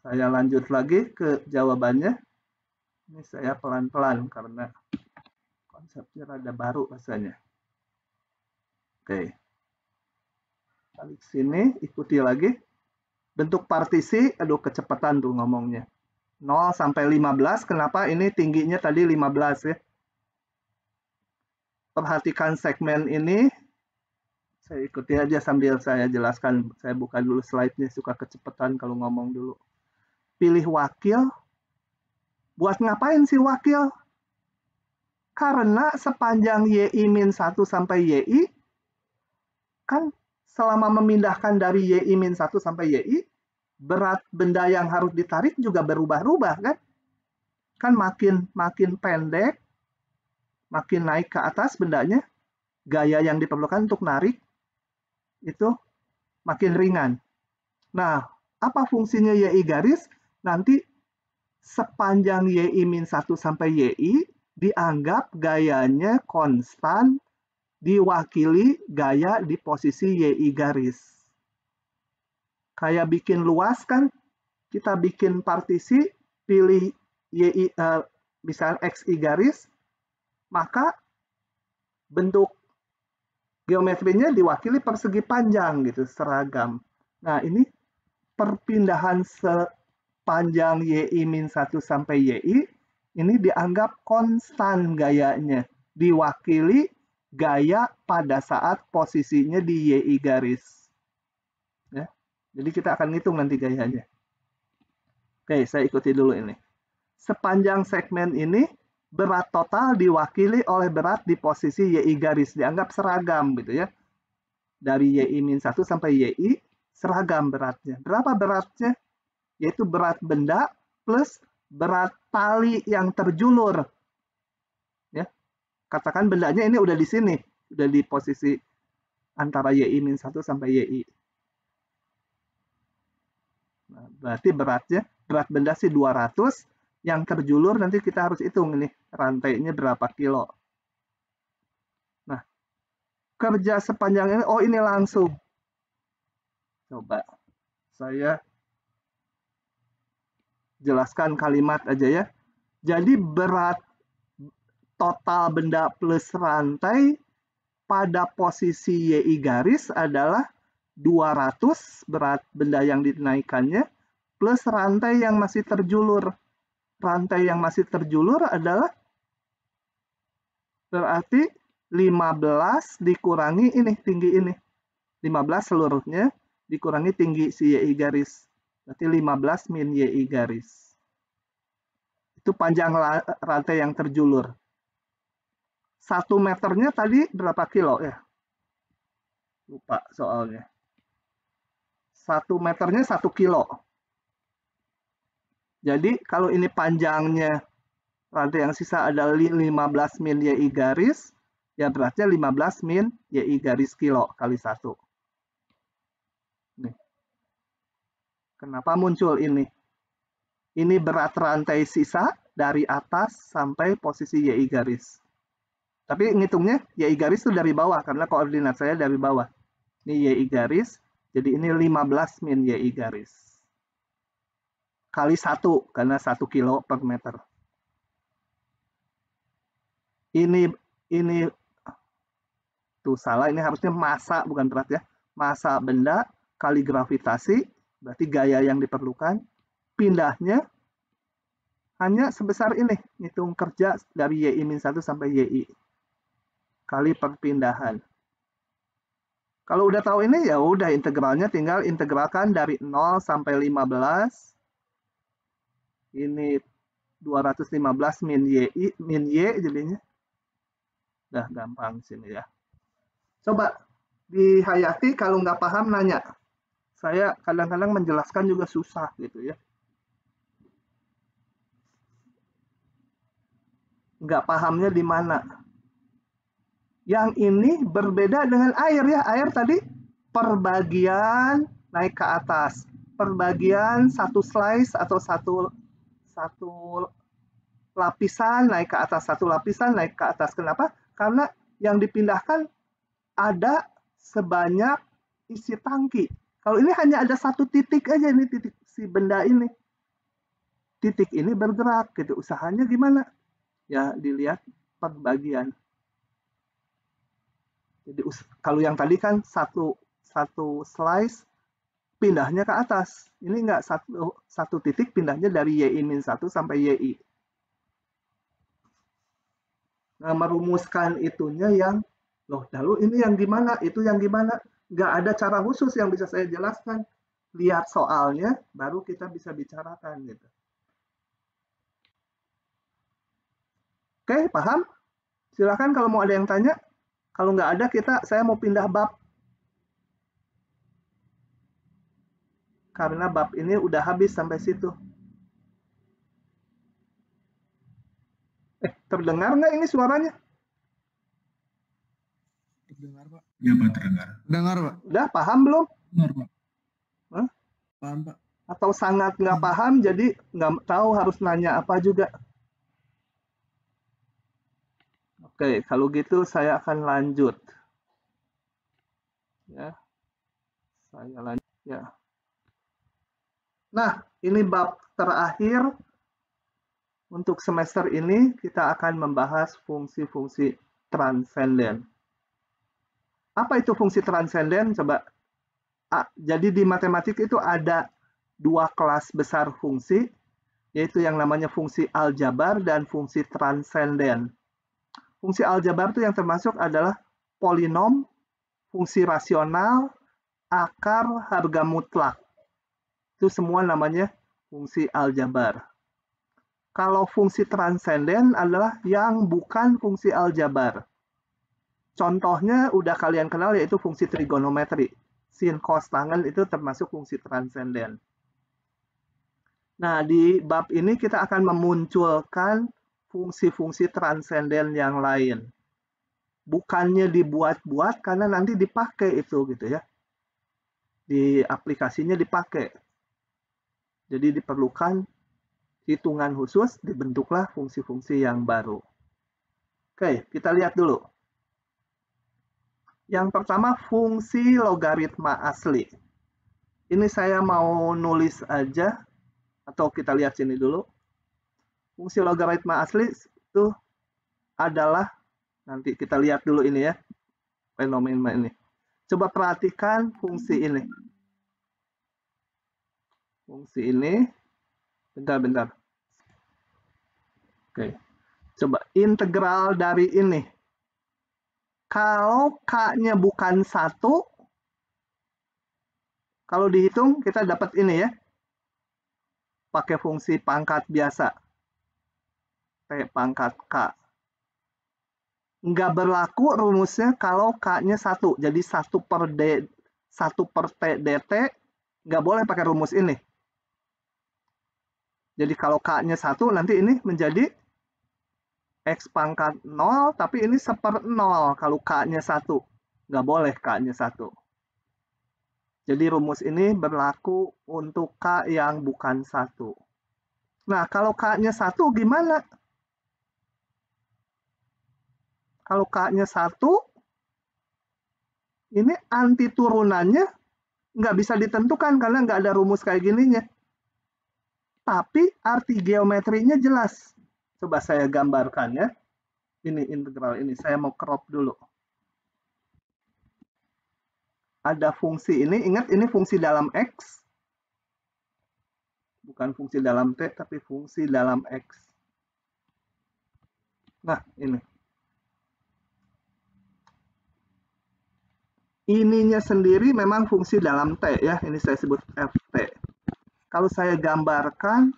Saya lanjut lagi ke jawabannya. Ini saya pelan-pelan karena konsepnya rada baru rasanya. Oke. Balik sini, ikuti lagi. Bentuk partisi, aduh kecepatan tuh ngomongnya. 0 sampai 15, kenapa ini tingginya tadi 15 ya. Perhatikan segmen ini. Saya ikuti aja sambil saya jelaskan. Saya buka dulu slide-nya, suka kecepatan kalau ngomong dulu. Pilih wakil. Buat ngapain sih wakil? Karena sepanjang YI-1 sampai YI, kan selama memindahkan dari YI-1 sampai YI, berat benda yang harus ditarik juga berubah-ubah kan? Kan makin pendek, makin naik ke atas bendanya, gaya yang diperlukan untuk narik itu makin ringan. Nah, apa fungsinya YI garis? Nanti sepanjang YI-1 sampai YI dianggap gayanya konstan diwakili gaya di posisi YI garis. Kayak bikin luas kan, kita bikin partisi, pilih YI, misalnya XI garis, maka bentuk geometrinya diwakili persegi panjang gitu, seragam. Nah, ini perpindahan sepanjang YI-1 sampai YI, ini dianggap konstan gayanya, diwakili gaya pada saat posisinya di YI garis. Ya. Jadi kita akan ngitung nanti gayanya. Oke, saya ikuti dulu ini. Sepanjang segmen ini, berat total diwakili oleh berat di posisi YI garis. Dianggap seragam gitu ya. Dari YI-1 sampai YI, seragam beratnya. Berapa beratnya? Yaitu berat benda plus berat tali yang terjulur. Ya. Katakan bendanya ini udah di sini, udah di posisi antara YI-1 sampai YI. Nah, berarti beratnya, berat benda sih 200, yang terjulur nanti kita harus hitung ini, rantainya berapa kilo. Nah, kerja sepanjang ini, oh ini langsung. Coba saya jelaskan kalimat aja ya. Jadi berat total benda plus rantai pada posisi YI garis adalah 200 berat benda yang dinaikannya plus rantai yang masih terjulur. Rantai yang masih terjulur adalah berarti 15 dikurangi ini, tinggi ini. 15 seluruhnya dikurangi tinggi si YI garis. Berarti 15 min YI garis. Itu panjang rantai yang terjulur. 1 meternya tadi berapa kilo ya? Lupa soalnya. 1 meternya 1 kilo. Jadi kalau ini panjangnya rantai yang sisa adalah 15 min YI garis, ya berarti 15 min YI garis kilo kali 1. Nih. Kenapa muncul ini? Ini berat rantai sisa dari atas sampai posisi YI garis. Tapi ngitungnya YI garis itu dari bawah, karena koordinat saya dari bawah. Ini YI garis, jadi ini 15 min YI garis. Kali 1, karena 1 kilo per meter. Ini tuh salah, ini harusnya massa bukan berat ya. Massa benda kali gravitasi, berarti gaya yang diperlukan. Pindahnya hanya sebesar ini, hitung kerja dari YI-1 sampai YI. Kali perpindahan. Kalau udah tahu ini, ya udah integralnya tinggal integralkan dari 0 sampai 15. Ini 215 min Y jadinya. Udah gampang sini ya. Coba dihayati, kalau nggak paham nanya. Saya kadang-kadang menjelaskan juga susah gitu ya. Nggak pahamnya di mana. Yang ini berbeda dengan air ya. Air tadi perbagian naik ke atas. Perbagian satu slice atau satu lapisan naik ke atas. Satu lapisan naik ke atas. Kenapa? Karena yang dipindahkan ada sebanyak isi tangki. Kalau ini hanya ada satu titik aja, ini titik si benda ini. Titik ini bergerak gitu. Usahanya gimana? Ya dilihat perbagian. Jadi kalau yang tadi kan satu slice pindahnya ke atas. Ini enggak satu titik pindahnya dari YI-1 sampai YI. Nah, merumuskan itunya yang loh, lalu ini yang gimana? Itu yang gimana? Enggak ada cara khusus yang bisa saya jelaskan. Lihat soalnya baru kita bisa bicarakan gitu. Oke, paham? Silakan kalau mau ada yang tanya. Kalau nggak ada, saya mau pindah bab. Karena bab ini udah habis sampai situ. Terdengar nggak ini suaranya? Terdengar, Pak. Ya, Pak, terdengar. Dengar, Pak. Udah paham belum? Dengar, Pak. Hah? Paham, Pak. Atau sangat nggak paham, jadi nggak tahu harus nanya apa juga? Oke, kalau gitu saya akan lanjut. Ya, saya lanjut ya. Nah, ini bab terakhir untuk semester ini. Kita akan membahas fungsi-fungsi transenden. Apa itu fungsi transenden? Coba. Jadi di matematik itu ada dua kelas besar fungsi, yaitu yang namanya fungsi aljabar dan fungsi transenden. Fungsi aljabar itu yang termasuk adalah polinom, fungsi rasional, akar, harga mutlak. Itu semua namanya fungsi aljabar. Kalau fungsi transenden adalah yang bukan fungsi aljabar. Contohnya udah kalian kenal, yaitu fungsi trigonometri. Sin, cos, tangen itu termasuk fungsi transenden. Nah, di bab ini kita akan memunculkan fungsi-fungsi transenden yang lain. Bukannya dibuat-buat, karena nanti dipakai itu gitu ya. Di aplikasinya dipakai. Jadi diperlukan hitungan khusus, dibentuklah fungsi-fungsi yang baru. Oke, kita lihat dulu. Yang pertama, fungsi logaritma asli. Ini saya mau nulis aja, atau kita lihat sini dulu. Fungsi logaritma asli itu adalah, nanti kita lihat dulu ini ya, fenomena ini. Coba perhatikan fungsi ini. Fungsi ini, bentar. Oke, coba integral dari ini. Kalau K-nya bukan 1, kalau dihitung kita dapat ini ya, pakai fungsi pangkat biasa. T pangkat K. Nggak berlaku rumusnya kalau K-nya 1. Jadi 1 per T dt, nggak boleh pakai rumus ini. Jadi kalau K-nya 1, nanti ini menjadi X pangkat 0, tapi ini 1/0 kalau K-nya 1. Nggak boleh K-nya 1. Jadi rumus ini berlaku untuk K yang bukan 1. Nah, kalau K-nya 1 gimana? Kalau K-nya 1, ini anti turunannya nggak bisa ditentukan karena nggak ada rumus kayak gininya. Tapi arti geometrinya jelas. Coba saya gambarkan ya. Ini integral ini, saya mau crop dulu. Ada fungsi ini, ingat ini fungsi dalam X. Bukan fungsi dalam T, tapi fungsi dalam X. Nah, ini. Ininya sendiri memang fungsi dalam T ya, ini saya sebut ft. Kalau saya gambarkan,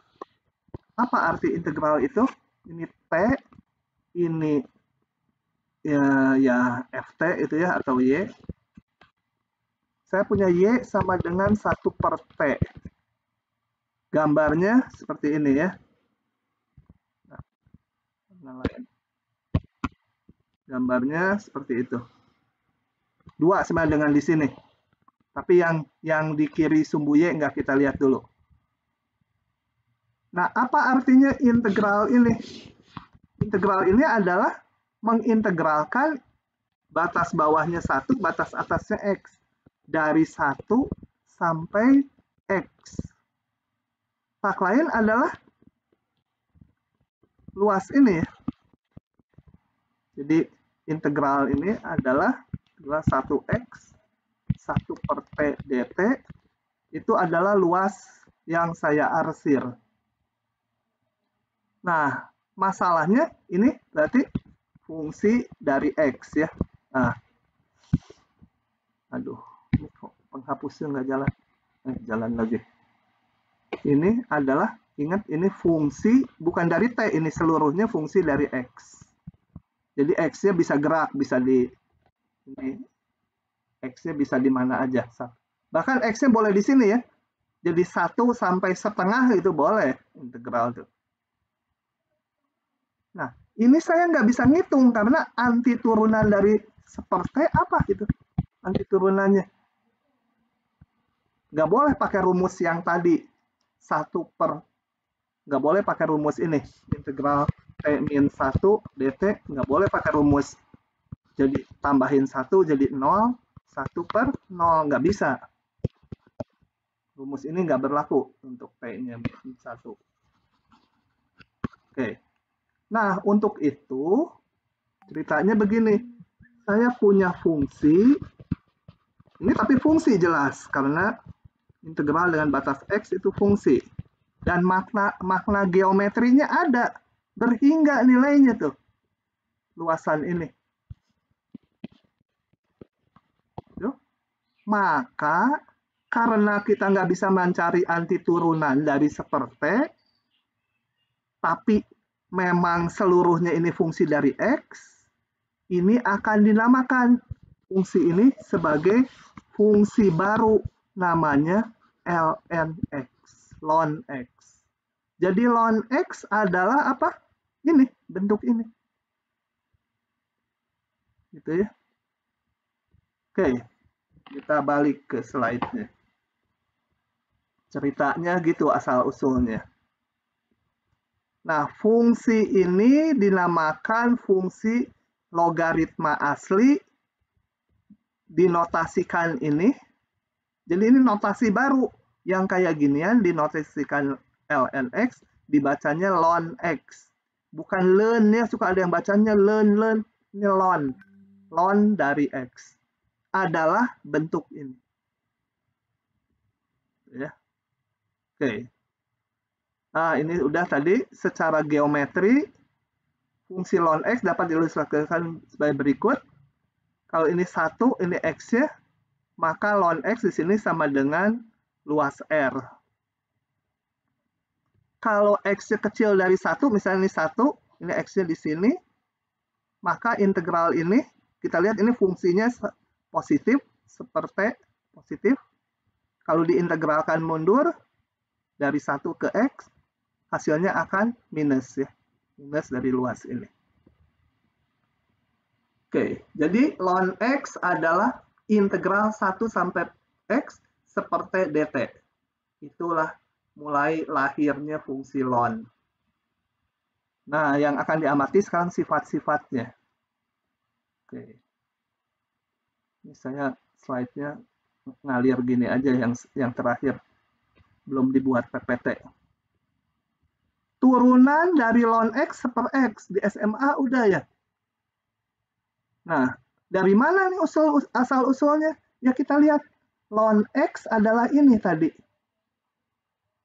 apa arti integral itu? Ini T, ini ya ft itu ya, atau Y. Saya punya Y sama dengan 1 per T. Gambarnya seperti ini ya. Gambarnya seperti itu. 2 sama dengan di sini. Tapi yang di kiri sumbu Y nggak kita lihat dulu. Nah, apa artinya integral ini? Integral ini adalah mengintegralkan batas bawahnya 1, batas atasnya X. Dari 1 sampai X. Tak lain adalah luas ini. Jadi integral ini adalah 1x 1 per T dt, itu adalah luas yang saya arsir. Nah, masalahnya ini berarti fungsi dari X ya. Nah, aduh, ini kok penghapusnya nggak jalan. Jalan lagi. Ini adalah, ingat ini fungsi bukan dari T, ini seluruhnya fungsi dari X. Jadi X-nya bisa gerak, bisa di ini, X-nya bisa di mana aja. Bahkan X-nya boleh di sini ya. Jadi 1 sampai setengah itu boleh integral itu. Nah, ini saya nggak bisa ngitung karena anti turunan dari seperti apa itu? Anti turunannya. Nggak boleh pakai rumus yang tadi. 1 per, nggak boleh pakai rumus ini. Integral T-1 dt nggak boleh pakai rumus. Jadi tambahin 1 jadi 0, 1/0, nggak bisa. Rumus ini nggak berlaku untuk T-nya 1. Oke. Nah, untuk itu ceritanya begini. Saya punya fungsi, ini tapi fungsi jelas, karena integral dengan batas X itu fungsi. Dan makna geometrinya ada, berhingga nilainya tuh, luasan ini. Maka karena kita nggak bisa mencari anti turunan dari seperti, tapi memang seluruhnya ini fungsi dari X, ini akan dinamakan fungsi ini sebagai fungsi baru, namanya ln X, ln X. Jadi ln X adalah apa? Ini, bentuk ini. Gitu ya. Oke, kita balik ke slide-nya. Ceritanya gitu asal-usulnya. Nah, fungsi ini dinamakan fungsi logaritma asli, dinotasikan ini. Jadi ini notasi baru yang kayak ginian, dinotasikan ln X, dibacanya ln X. Bukan ln ya, suka ada yang bacanya ln, ini ln. Ln dari X adalah bentuk ini. Ya. Oke. Nah, ini udah tadi secara geometri fungsi ln X dapat diilustrasikan sebagai berikut. Kalau ini 1, ini X-nya, maka ln X di sini sama dengan luas R. Kalau X-nya kecil dari 1, misalnya ini 1, ini X-nya di sini, maka integral ini, kita lihat ini fungsinya positif, seperti positif. Kalau diintegralkan mundur dari 1 ke X, hasilnya akan minus ya. Minus dari luas ini. Oke, jadi ln X adalah integral 1 sampai X seperti dt. Itulah mulai lahirnya fungsi ln. Nah, yang akan diamati sekarang sifat-sifatnya. Oke. Ini saya slide-nya ngalir gini aja yang terakhir. Belum dibuat PPT. Turunan dari ln X per X di SMA udah ya. Nah, dari mana nih asal-usulnya? Ya kita lihat, ln X adalah ini tadi.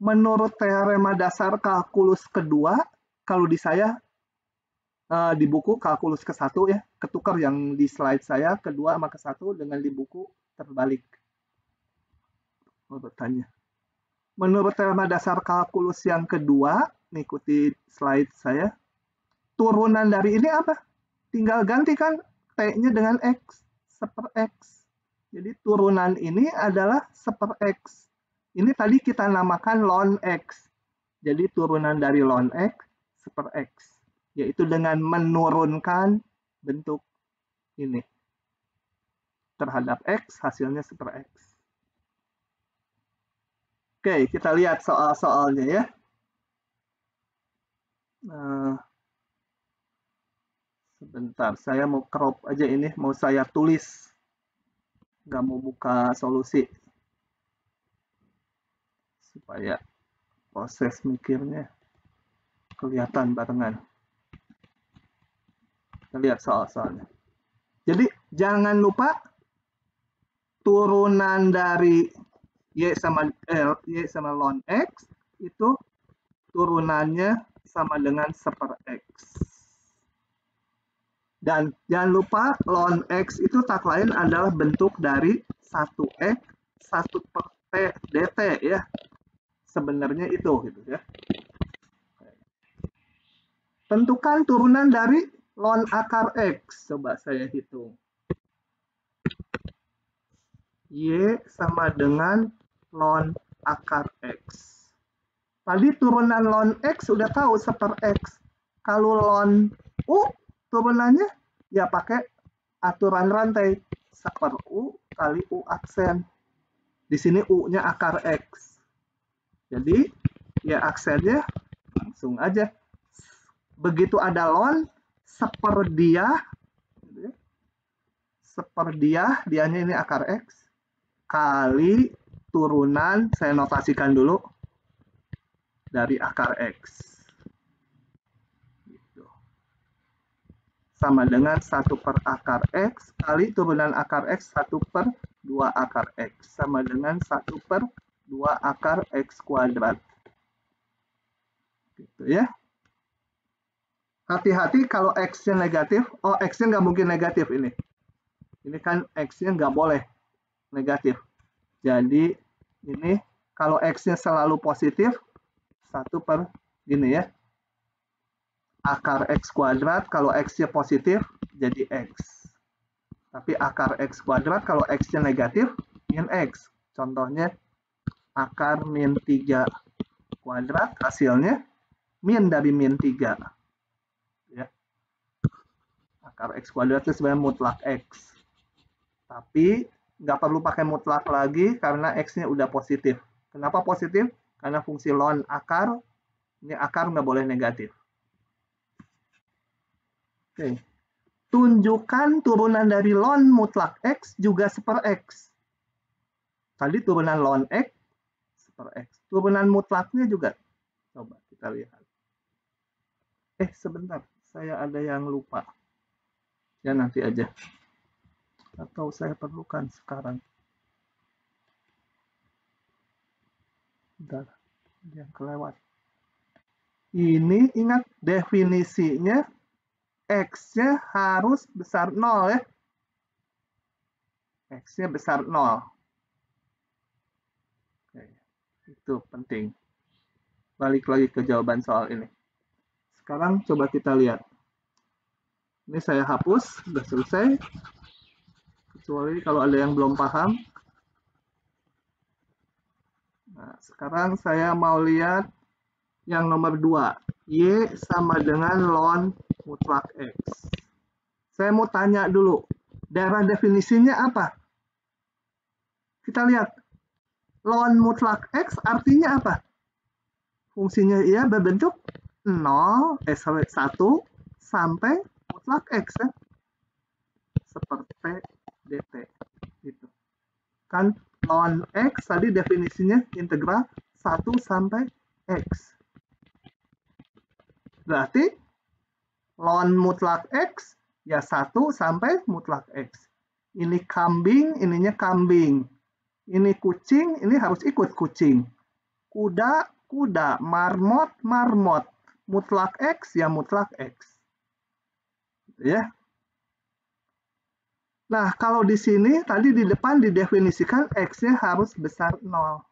Menurut teorema dasar kalkulus kedua, kalau di saya, di buku kalkulus ke-1 ya, ketukar yang di slide saya, kedua sama ke-1 dengan di buku terbalik. Urutannya. Menurut teorema dasar kalkulus yang kedua, ikuti slide saya, turunan dari ini apa? Tinggal gantikan T-nya dengan X, seper X. Jadi turunan ini adalah seper X. Ini tadi kita namakan ln X. Jadi turunan dari ln X, seper X. Yaitu dengan menurunkan bentuk ini. Terhadap X, hasilnya seper X. Oke, kita lihat soal-soalnya ya. Sebentar, saya mau crop aja ini, mau saya tulis. Nggak mau buka solusi. Supaya proses mikirnya kelihatan barengan. Kita lihat soal-soalnya. Jadi, jangan lupa turunan dari Y sama ln X, itu turunannya sama dengan seper X. Dan jangan lupa ln X itu tak lain adalah bentuk dari 1X, 1 per T dt ya. Sebenarnya itu gitu ya. Tentukan turunan dari ln akar X. Coba saya hitung. Y sama dengan ln akar X. Tadi turunan ln X sudah tahu seper X. Kalau ln U turunannya ya pakai aturan rantai seper U kali U aksen. Di sini U-nya akar X. Jadi ya aksennya langsung aja Begitu ada ln, seperdia, dianya ini akar X, kali turunan, saya notasikan dulu, dari akar X. Gitu. Sama dengan 1 per akar X kali turunan akar X 1 per 2 akar X. Sama dengan 1 per 2 akar X kuadrat. Gitu ya. Hati-hati kalau X-nya negatif. Oh, X-nya nggak mungkin negatif ini. Ini kan X-nya nggak boleh negatif. Jadi ini kalau X-nya selalu positif, 1 per gini ya. Akar X kuadrat, kalau X-nya positif, jadi X. Tapi akar X kuadrat, kalau X-nya negatif, min X. Contohnya, akar min 3 kuadrat, hasilnya min dari min 3. Ya. Akar X kuadrat itu sebenarnya mutlak X. Tapi nggak perlu pakai mutlak lagi karena X-nya udah positif. Kenapa positif? Karena fungsi ln akar, ini akar nggak boleh negatif. Oke. Tunjukkan turunan dari ln mutlak X juga seper X. Tadi turunan ln X seper X. Turunan mutlaknya juga. Coba kita lihat. Sebentar. Saya ada yang lupa. Ya nanti aja. Atau saya perlukan sekarang. Udah, yang kelewat. Ini ingat definisinya X-nya harus besar 0 ya. X-nya besar 0. Oke, itu penting. Balik lagi ke jawaban soal ini. Sekarang coba kita lihat. Ini saya hapus, sudah selesai. Kecuali kalau ada yang belum paham. Nah, sekarang saya mau lihat yang nomor 2. Y sama dengan ln mutlak X. Saya mau tanya dulu, daerah definisinya apa? Kita lihat, ln mutlak X artinya apa? Fungsinya ia berbentuk 1 sampai mutlak X ya. Seperti dt. Gitu. Kan ln X tadi definisinya integral 1 sampai X. Berarti ln mutlak X ya 1 sampai mutlak X. Ini kambing, ininya kambing. Ini kucing, ini harus ikut kucing. Kuda, kuda. Marmot, marmot. Mutlak X ya mutlak X. Ya. Nah, kalau di sini tadi di depan didefinisikan X-nya harus besar 0.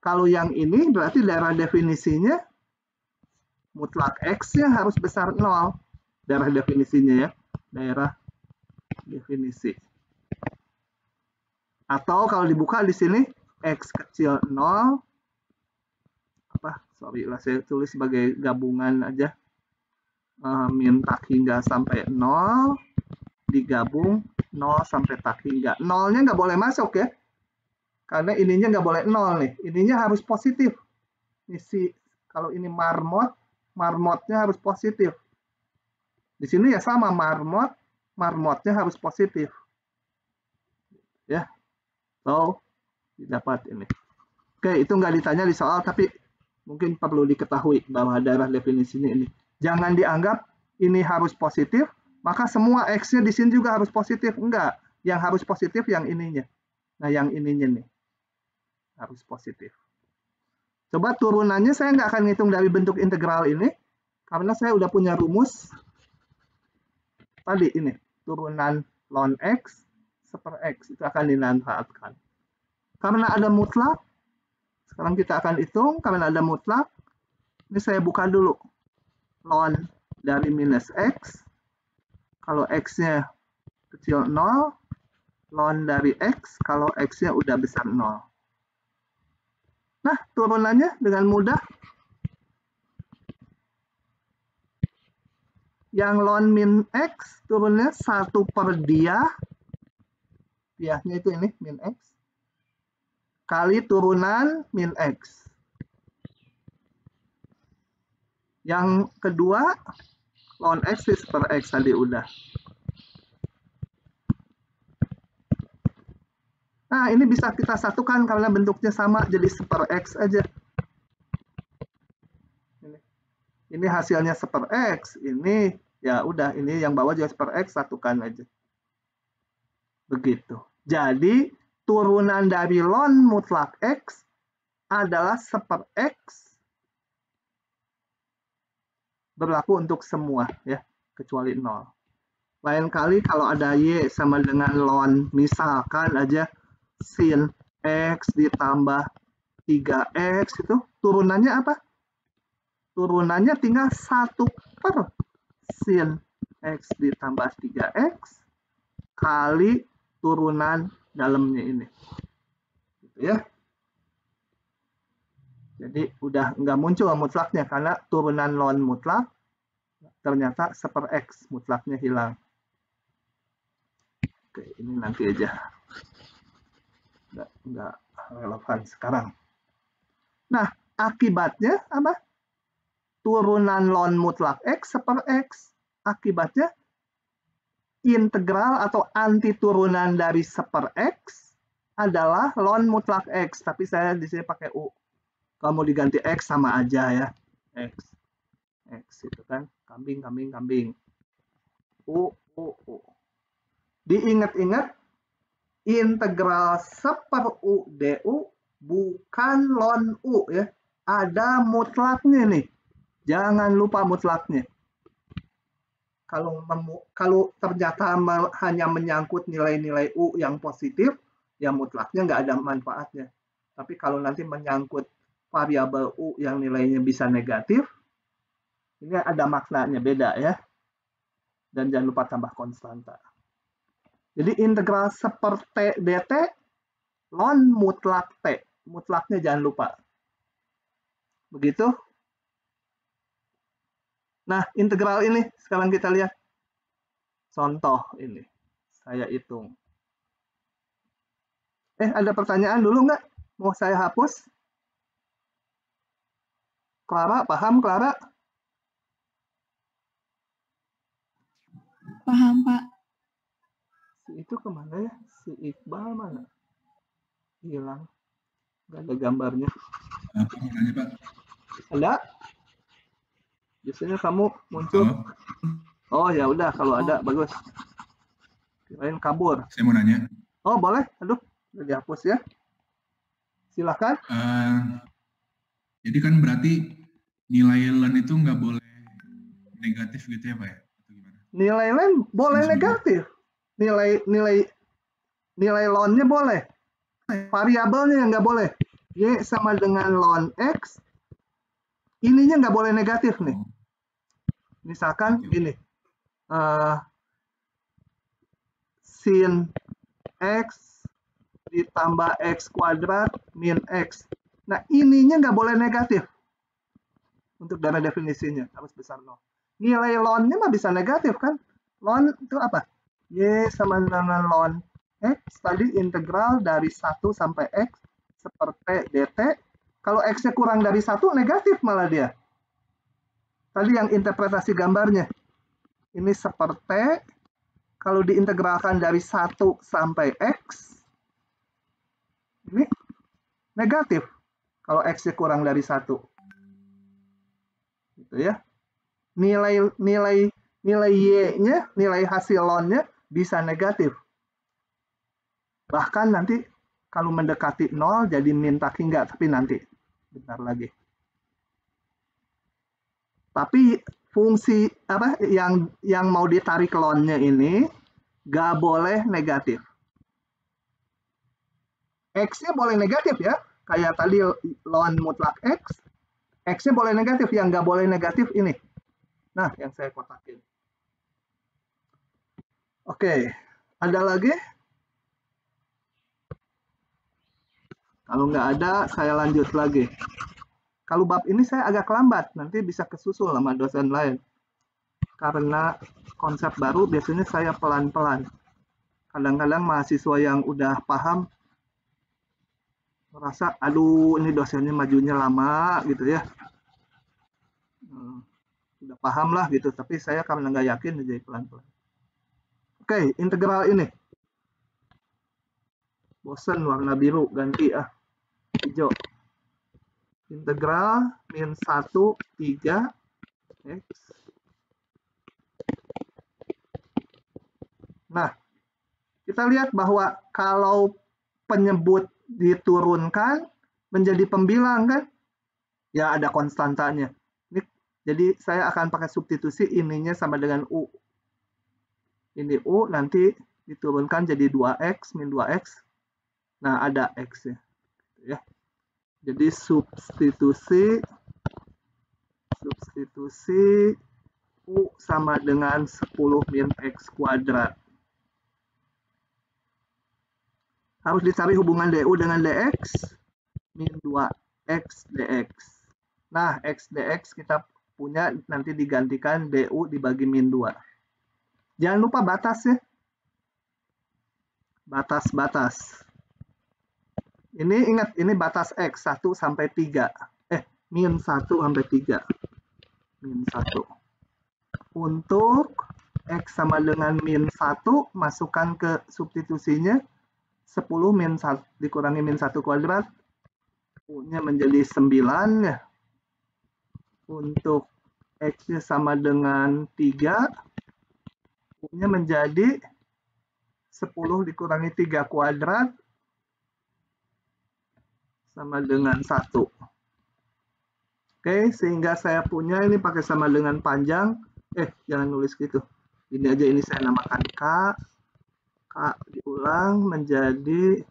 Kalau yang ini berarti daerah definisinya mutlak X-nya harus besar 0. Daerah definisinya ya. Daerah definisi. Atau kalau dibuka di sini X kecil 0. Sorry lah, saya tulis sebagai gabungan aja. Min tak hingga sampai 0. Digabung 0 sampai tak hingga. 0-nya nggak boleh masuk ya. Karena ininya nggak boleh 0 nih. Ininya harus positif. Kalau ini marmot, marmotnya harus positif. Di sini ya sama marmot, marmotnya harus positif. Ya. So, didapat ini. Oke, itu nggak ditanya di soal, tapi mungkin perlu diketahui bahwa daerah definisinya ini. Jangan dianggap ini harus positif, maka semua X-nya di sini juga harus positif. Enggak. Yang harus positif yang ininya. Nah, yang ininya nih. Harus positif. Coba turunannya saya nggak akan ngitung dari bentuk integral ini. Karena saya udah punya rumus. Tadi ini. Turunan ln X seper X. Itu akan dimanfaatkan. Karena ada mutlak. Sekarang kita akan hitung. Karena ada mutlak. Ini saya buka dulu. Ln dari minus X. Kalau X-nya kecil 0, ln dari X kalau X-nya udah besar 0. Nah, turunannya dengan mudah. Yang ln min X turunnya 1 per dia. Dianya itu ini, min X. Kali turunan min X. Yang kedua, ln X per X tadi udah. Nah, ini bisa kita satukan karena bentuknya sama, jadi per X aja. Ini hasilnya per X, ini ya udah, ini yang bawah juga per X, satukan aja. Begitu. Jadi, turunan dari ln mutlak X adalah per X, berlaku untuk semua, ya, kecuali 0. Lain kali kalau ada Y sama dengan ln, misalkan aja sin X ditambah 3X, itu turunannya apa? Turunannya tinggal 1 per sin X ditambah 3X kali turunan dalamnya ini. Gitu ya. Jadi udah nggak muncul mutlaknya karena turunan ln mutlak ternyata per X, mutlaknya hilang. Oke, ini nanti aja. Nggak relevan sekarang. Nah, akibatnya apa? Turunan ln mutlak X per X. Akibatnya integral atau anti turunan dari per X adalah ln mutlak X. Tapi saya di sini pakai U. Kamu diganti X sama aja ya. X. X itu kan kambing. U. Diingat-ingat, integral per U du bukan ln U ya. Ada mutlaknya nih. Jangan lupa mutlaknya. Kalau ternyata hanya menyangkut nilai-nilai U yang positif, ya mutlaknya nggak ada manfaatnya. Tapi kalau nanti menyangkut variabel U yang nilainya bisa negatif, ini ada maknanya beda ya. Dan jangan lupa tambah konstanta. Jadi integral per T dt, ln mutlak T. Mutlaknya jangan lupa. Begitu. Nah, integral ini sekarang kita lihat. Contoh ini. Saya hitung. Ada pertanyaan dulu nggak? Mau saya hapus? Clara, paham Clara? Paham, Pak. Si itu kemana ya? Si Iqbal mana? Hilang. Nggak ada gambarnya. Apa mau nanya, Pak? Ada? Biasanya kamu muncul. Oh ya udah, kalau ada bagus. Kirain kabur. Saya mau nanya. Oh boleh, aduh, udah dihapus ya. Silakan. Jadi kan berarti nilai ln itu nggak boleh negatif gitu ya Pak ya? Atau gimana? Nilai ln boleh negatif. Nilai ln-nya boleh. Variabelnya yang nggak boleh. Y sama dengan ln X. Ininya nggak boleh negatif nih. Misalkan gini. Sin X ditambah X kuadrat min X. Nah, ininya nggak boleh negatif. Untuk dari definisinya, harus besar 0. Nilai ln-nya mah bisa negatif kan? Ln itu apa? Y sama dengan ln X, tadi integral dari 1 sampai X, seperti dt. Kalau X-nya kurang dari 1, negatif malah dia. Tadi yang interpretasi gambarnya. Ini seperti, kalau diintegralkan dari 1 sampai X, ini negatif. Kalau X-nya kurang dari 1. Gitu ya. Nilai Y-nya, nilai hasil ln-nya bisa negatif. Bahkan nanti kalau mendekati 0 jadi min tak hingga, tapi nanti. Bentar lagi. Tapi fungsi apa yang mau ditarik ln-nya ini nggak boleh negatif. X-nya boleh negatif ya. Kayak tadi ln mutlak X. X-nya boleh negatif, yang nggak boleh negatif ini. Nah, yang saya kotakin. Oke, ada lagi? Kalau nggak ada, saya lanjut lagi. Kalau bab ini saya agak lambat, nanti bisa kesusul sama dosen lain. Karena konsep baru biasanya saya pelan-pelan. Kadang-kadang mahasiswa yang udah paham, merasa, aduh ini dosennya majunya lama gitu ya. Sudah paham lah gitu, tapi saya karena nggak yakin jadi pelan-pelan. Oke, integral ini. Bosen warna biru, ganti hijau. Integral min 1, 3, X. Nah, kita lihat bahwa kalau penyebut diturunkan menjadi pembilang kan, ya ada konstantanya. Jadi saya akan pakai substitusi ininya sama dengan U. Ini U nanti diturunkan jadi 2X min 2X. Nah, ada X ya. Jadi substitusi U sama dengan 10 min X kuadrat. Harus dicari hubungan DU dengan DX min 2X DX. Nah, X DX kita punya nanti digantikan DU dibagi min 2. Jangan lupa batas ya. Batas. Ini ingat, ini batas X 1 sampai 3. Min 1 sampai 3. Min 1. Untuk X sama dengan min 1, masukkan ke substitusinya 10 min 1 dikurangi min 1 kuadrat. U-nya menjadi 9 ya. Untuk X-nya sama dengan 3, U-nya menjadi 10 dikurangi 3 kuadrat sama dengan 1. Oke, sehingga saya punya ini pakai sama dengan panjang. Jangan nulis gitu. Ini aja, ini saya namakan K. K diulang menjadi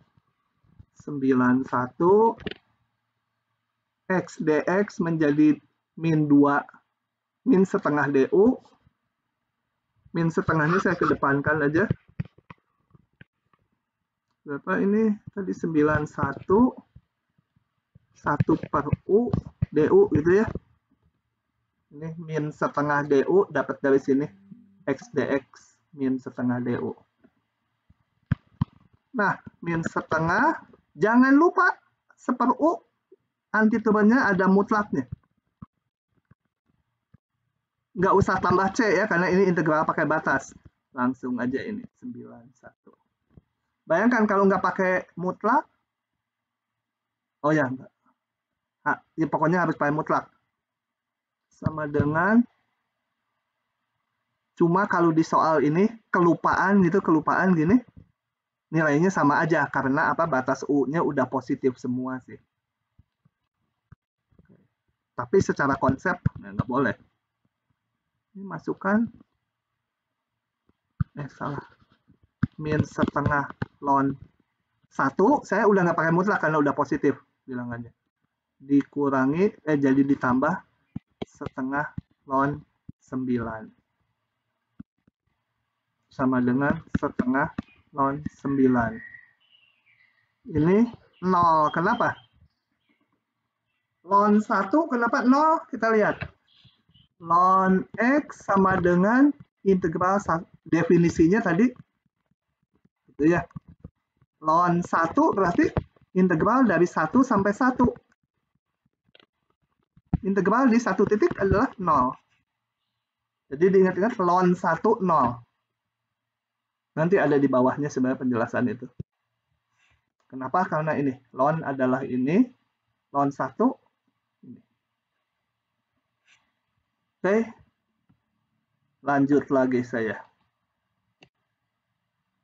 91. X dx menjadi min 2, min setengah DU. Min setengahnya saya kedepankan aja. Berapa ini? Tadi 91. 1 per U, DU gitu ya. Ini min setengah DU dapat dari sini. X dx min setengah DU. Nah, min setengah. Jangan lupa seper U antitemennya ada mutlaknya. Nggak usah tambah C ya, karena ini integral pakai batas. Langsung aja ini, 91. Bayangkan kalau nggak pakai mutlak. Oh ya, enggak. Ya pokoknya harus pakai mutlak. Sama dengan, cuma kalau di soal ini, kelupaan gini, nilainya sama aja. Karena apa? Batas U-nya udah positif semua sih. Tapi secara konsep, nggak boleh. Ini masukkan, salah. Min setengah ln 1, saya udah nggak pakai mutlak karena udah positif bilangannya. Dikurangi, jadi ditambah setengah ln 9. Sama dengan setengah ln 9. Ini 0, kenapa? Ln 1 kenapa 0? Kita lihat. Ln X sama dengan integral, definisinya tadi. Gitu ya. Ln 1 berarti integral dari 1 sampai 1. Integral di satu titik adalah 0. Jadi diingat-ingat ln 1, 0. Nanti ada di bawahnya sebenarnya penjelasan itu. Kenapa? Karena ini. Ln adalah ini. Ln 1. Ini. Oke. Lanjut lagi saya.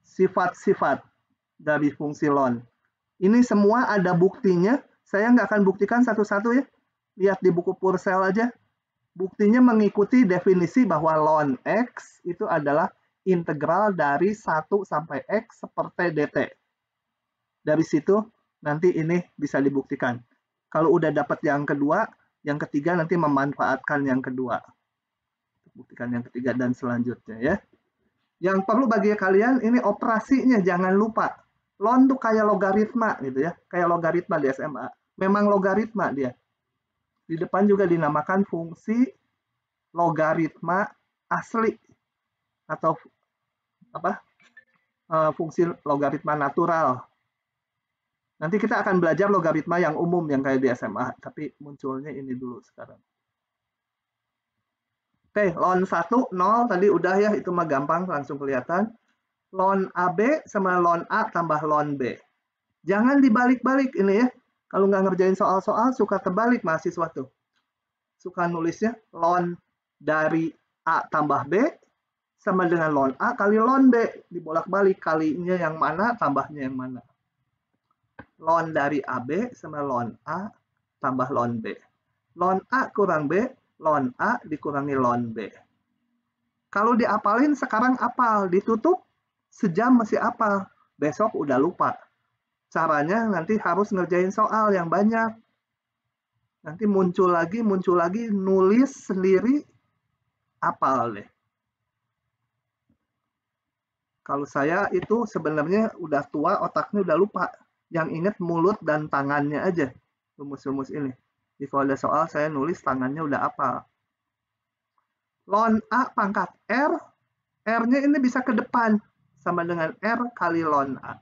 Sifat-sifat dari fungsi ln. Ini semua ada buktinya. Saya nggak akan buktikan satu-satu ya. Lihat di buku Purcell aja. Buktinya mengikuti definisi bahwa ln X itu adalah integral dari 1 sampai X seperti dt. Dari situ nanti ini bisa dibuktikan. Kalau udah dapat yang kedua, yang ketiga nanti memanfaatkan yang kedua. Buktikan yang ketiga dan selanjutnya ya. Yang perlu bagi kalian ini operasinya jangan lupa. Ln tuh kayak logaritma gitu ya. Kayak logaritma di SMA. Memang logaritma dia. Di depan juga dinamakan fungsi logaritma asli atau apa? Fungsi logaritma natural. Nanti kita akan belajar logaritma yang umum yang kayak di SMA, tapi munculnya ini dulu sekarang. Oke, ln 1, 0 tadi udah ya, itu mah gampang, langsung kelihatan. Ln AB sama ln A tambah ln B. Jangan dibalik-balik ini ya. Kalau nggak ngerjain soal-soal, suka terbalik mahasiswa tuh. Suka nulisnya ln dari A tambah B sama dengan ln A kali ln B. Dibolak-balik, kalinya yang mana, tambahnya yang mana. Ln dari AB sama ln A tambah ln B. Ln A kurang B, ln A dikurangi ln B. Kalau diapalin sekarang apal, ditutup sejam masih apal, besok udah lupa. Caranya nanti harus ngerjain soal yang banyak. Nanti muncul lagi, nulis sendiri, apal deh. Kalau saya itu sebenarnya udah tua, otaknya udah lupa. Yang inget mulut dan tangannya aja, rumus-rumus ini. Jadi kalau ada soal, saya nulis tangannya udah apal. Ln A pangkat R, R-nya ini bisa ke depan, sama dengan R kali ln A.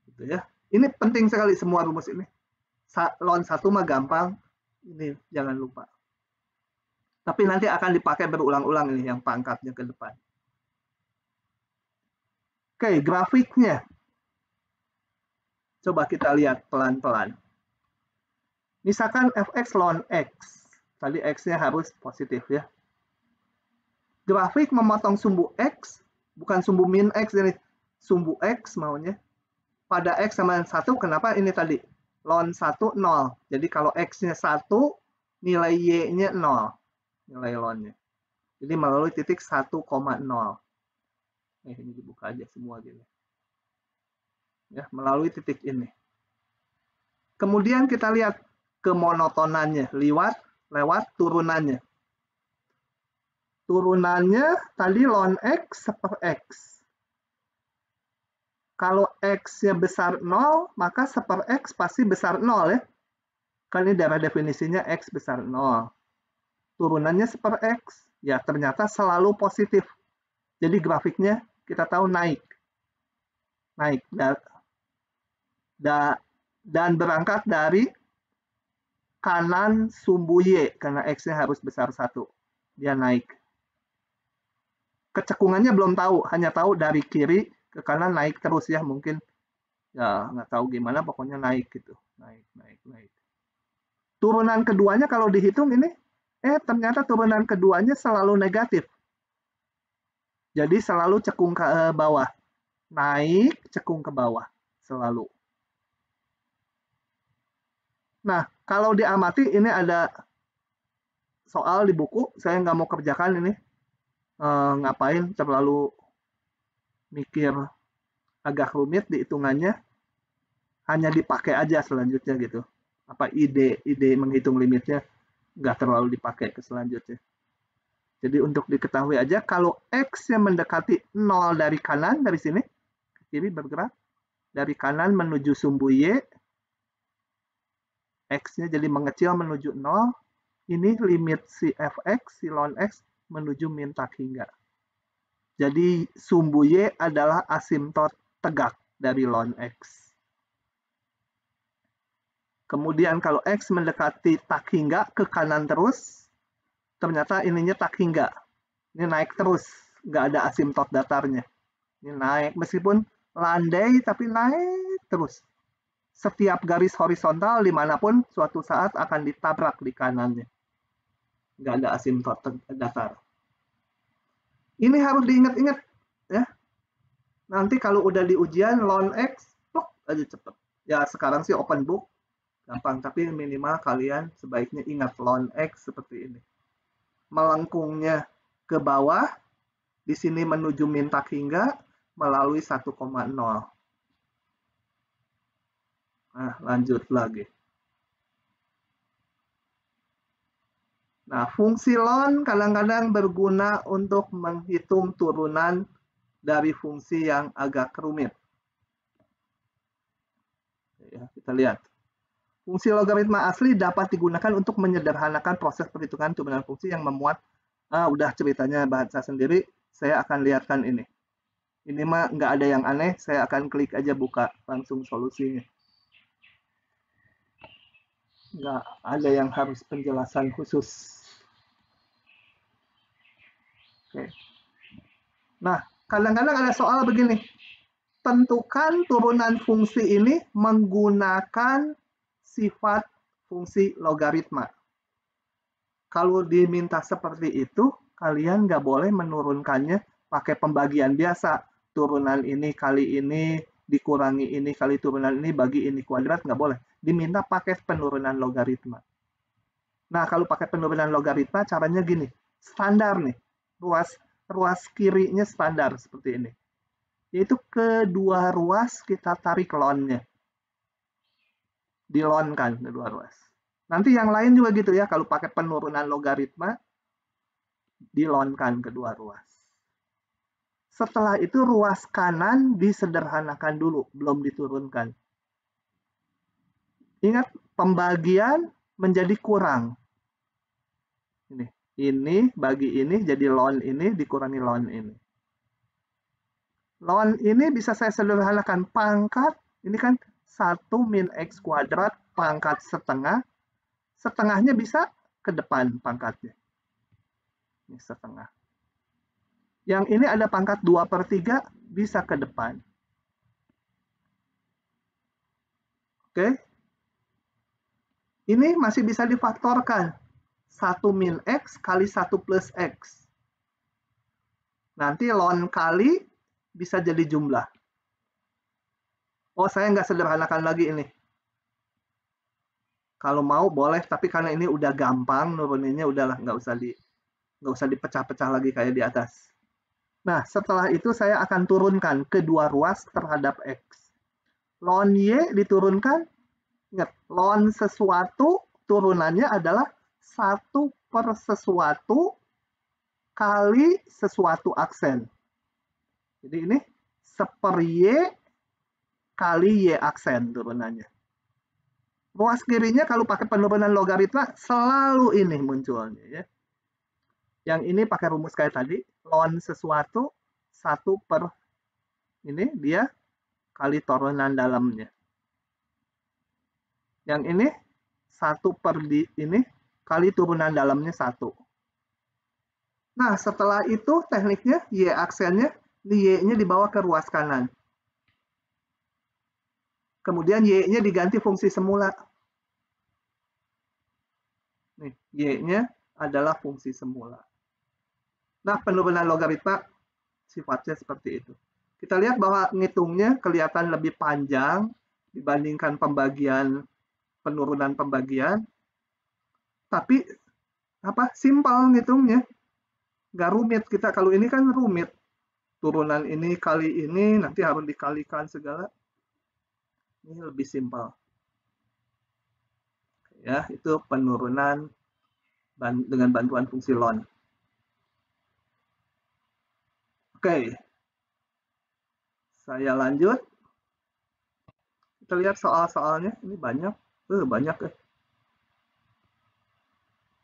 Gitu ya. Ini penting sekali semua rumus ini. Ln 1 mah gampang, ini jangan lupa. Tapi nanti akan dipakai berulang-ulang ini yang pangkatnya ke depan. Oke, grafiknya. Coba kita lihat pelan-pelan. Misalkan fx ln x. Tadi x-nya harus positif ya. Grafik memotong sumbu x, bukan sumbu min x ini. Sumbu x maunya. Pada x sama 1, kenapa ini tadi? Ln 1, 0. Jadi kalau x-nya 1, nilai y-nya 0. Nilai ln-nya. Jadi melalui titik 1,0. Ini dibuka aja semua gini. Ya, melalui titik ini. Kemudian kita lihat kemonotonannya, lewat turunannya. Turunannya tadi ln x per x. Kalau x-nya besar 0, maka seper x pasti besar 0 ya. Kan ini darah definisinya x besar 0. Turunannya seper x, ya ternyata selalu positif. Jadi grafiknya kita tahu naik. Naik. Dan berangkat dari kanan sumbu y, karena x-nya harus besar 1. Dia naik. Kecekungannya belum tahu, hanya tahu dari kiri ke kanan naik terus ya, mungkin ya nggak tahu gimana, pokoknya naik gitu. Naik. Turunan keduanya kalau dihitung ini, ternyata turunan keduanya selalu negatif. Jadi selalu cekung ke bawah. Naik, cekung ke bawah. Selalu. Nah, kalau diamati ini ada soal di buku, saya nggak mau kerjakan ini. Ngapain terlalu mikir agak rumit di hitungannya. Hanya dipakai aja selanjutnya gitu. Apa ide menghitung limitnya nggak terlalu dipakai ke selanjutnya. Jadi untuk diketahui aja, kalau x yang mendekati 0 dari kanan, dari sini, ke kiri bergerak, dari kanan menuju sumbu y, x-nya jadi mengecil menuju 0, ini limit si fx, si ln x, menuju min tak hingga. Jadi sumbu y adalah asimtot tegak dari ln x. Kemudian kalau x mendekati tak hingga ke kanan terus, ternyata ininya tak hingga. Ini naik terus, nggak ada asimtot datarnya. Ini naik, meskipun landai tapi naik terus. Setiap garis horizontal dimanapun suatu saat akan ditabrak di kanannya. Nggak ada asimtot datar. Ini harus diingat-ingat ya. Nanti kalau udah di ujian ln x, plok aja cepet. Ya sekarang sih open book, gampang, tapi minimal kalian sebaiknya ingat ln x seperti ini. Melengkungnya ke bawah, di sini menuju min tak hingga melalui 1,0. Nah, lanjut lagi. Nah, fungsi ln kadang-kadang berguna untuk menghitung turunan dari fungsi yang agak rumit. Ya, kita lihat. Fungsi logaritma asli dapat digunakan untuk menyederhanakan proses perhitungan turunan fungsi yang memuat, udah ceritanya bahasa sendiri, saya akan lihatkan ini. Ini mah nggak ada yang aneh, saya akan klik aja buka langsung solusinya. Nggak ada yang harus penjelasan khusus. Oke. Nah, kadang-kadang ada soal begini. Tentukan turunan fungsi ini menggunakan sifat fungsi logaritma. Kalau diminta seperti itu, kalian nggak boleh menurunkannya pakai pembagian biasa. Turunan ini kali ini, dikurangi ini kali turunan ini, bagi ini kuadrat, nggak boleh. Diminta pakai penurunan logaritma. Nah, kalau pakai penurunan logaritma, caranya gini. Standar nih. Ruas kirinya standar seperti ini. Yaitu kedua ruas kita tarik lon-nya. Dilonkan kedua ruas. Nanti yang lain juga gitu ya, kalau pakai penurunan logaritma, dilonkan kedua ruas. Setelah itu ruas kanan disederhanakan dulu, belum diturunkan. Ingat, pembagian menjadi kurang. Ini bagi ini jadi ln ini dikurangi ln ini. Ln ini bisa saya sederhanakan pangkat, ini kan 1 min X kuadrat pangkat setengah. Setengahnya bisa ke depan pangkatnya. Ini setengah. Yang ini ada pangkat 2/3 bisa ke depan. Oke. Ini masih bisa difaktorkan. 1 min X kali 1 plus X. Nanti ln kali bisa jadi jumlah. Oh, saya nggak sederhanakan lagi ini. Kalau mau boleh, tapi karena ini udah gampang nuruninnya, udahlah nggak usah dipecah-pecah lagi kayak di atas. Nah, setelah itu saya akan turunkan kedua ruas terhadap X. Ln Y diturunkan, ingat, ln sesuatu turunannya adalah 1 per sesuatu kali sesuatu aksen. Jadi ini 1/Y kali Y aksen turunannya. Ruas kirinya kalau pakai penurunan logaritma selalu ini munculnya ya. Yang ini pakai rumus kayak tadi, ln sesuatu 1 per ini dia kali turunan dalamnya. Yang ini 1 per ini kali turunan dalamnya 1. Nah, setelah itu tekniknya Y aksennya, Y-nya dibawa ke ruas kanan. Kemudian Y-nya diganti fungsi semula. Nih, Y-nya adalah fungsi semula. Nah, penurunan logaritma sifatnya seperti itu. Kita lihat bahwa ngitungnya kelihatan lebih panjang dibandingkan penurunan pembagian. Tapi simpel ngitungnya. Nggak rumit. Kita kalau ini kan rumit. Turunan ini kali ini nanti harus dikalikan segala. Ini lebih simpel. Ya, itu penurunan dengan bantuan fungsi ln. Oke. Saya lanjut. Kita lihat soal-soalnya. Ini banyak. Banyak ya.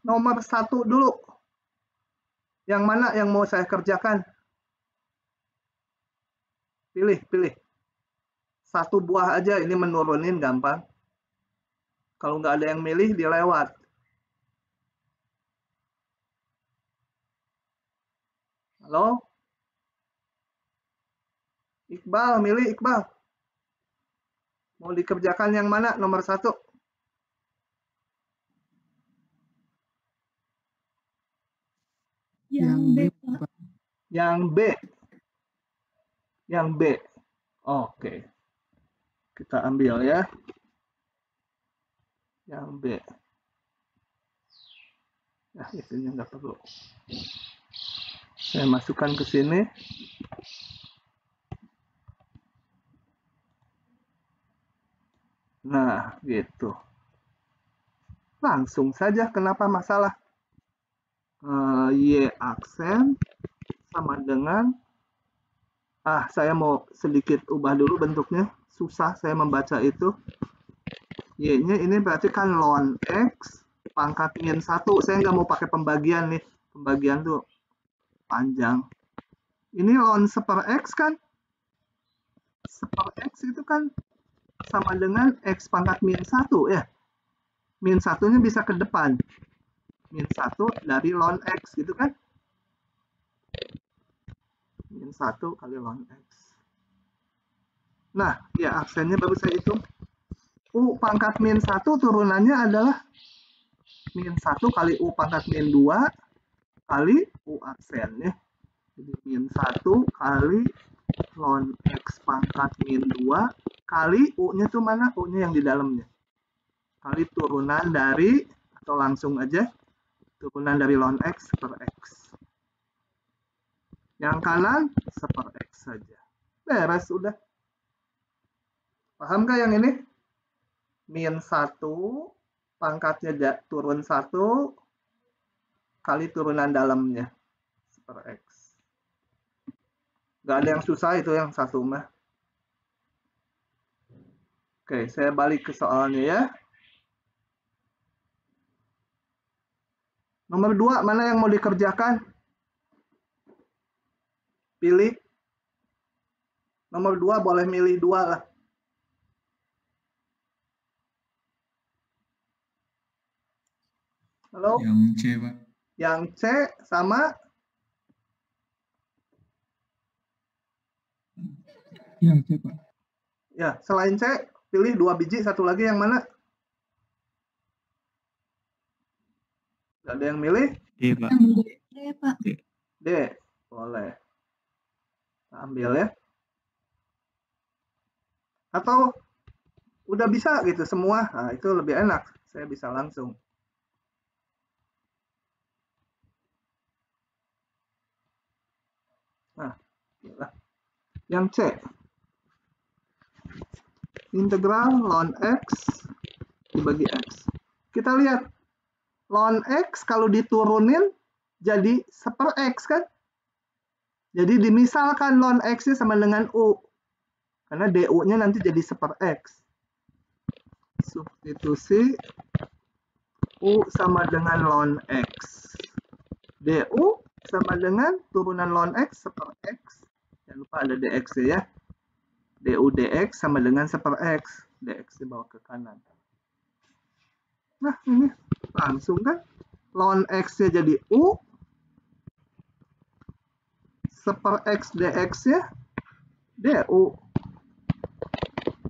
Nomor 1 dulu. Yang mana yang mau saya kerjakan? Pilih. 1 buah aja, ini menurunin gampang. Kalau nggak ada yang milih, dilewat. Halo? Iqbal, milih Iqbal. Mau dikerjakan yang mana? Nomor 1. Yang B, Pak. Yang B. Oke. Kita ambil ya. Yang B. Nah, itunya nggak perlu. Saya masukkan ke sini. Nah, gitu. Langsung saja, kenapa masalah? Y aksen sama dengan, saya mau sedikit ubah dulu bentuknya. Susah saya membaca itu. Y-nya ini berarti kan ln X pangkat min 1. Saya nggak mau pakai pembagian nih. Pembagian tuh panjang. Ini ln 1/X kan? 1/X itu kan sama dengan X pangkat min 1 ya. Min 1-nya bisa ke depan. Min 1 dari ln X gitu kan. min 1 kali ln X. Nah, ya aksennya baru saya hitung. U pangkat min 1 turunannya adalah min 1 kali U pangkat min 2 kali U aksen ya. Jadi min 1 kali ln X pangkat min 2 kali U-nya tuh mana? U-nya yang di dalamnya. Kali turunan dari, atau langsung aja, turunan dari ln X per X. Yang kanan seper X saja. Beres, udah. Paham nggak yang ini? Min 1, pangkatnya turun 1, kali turunan dalamnya. Seper X. Nggak ada yang susah itu yang satu mah. Oke, saya balik ke soalnya ya. Nomor 2, mana yang mau dikerjakan? Pilih. Nomor 2 boleh milih 2 lah. Halo? Yang C, Pak. Yang C sama? Yang C, Pak. Ya, selain C, pilih 2 biji, satu lagi yang mana? Gak ada yang milih? D, Pak. D, Pak. D, boleh. Kita ambil ya. Atau udah bisa gitu semua, nah itu lebih enak. Saya bisa langsung. Nah, yang C. Integral ln X dibagi X. Kita lihat, ln X kalau diturunin jadi seper X kan? Jadi dimisalkan ln X-nya sama dengan U. Karena DU-nya nanti jadi seper X. Substitusi U sama dengan ln X. DU sama dengan turunan ln X seper X. Jangan lupa ada DX ya. DU DX sama dengan seper X. DX dibawa ke kanan. Nah, ini langsung kan. Ln X-nya jadi U. Seper X DX-nya DU.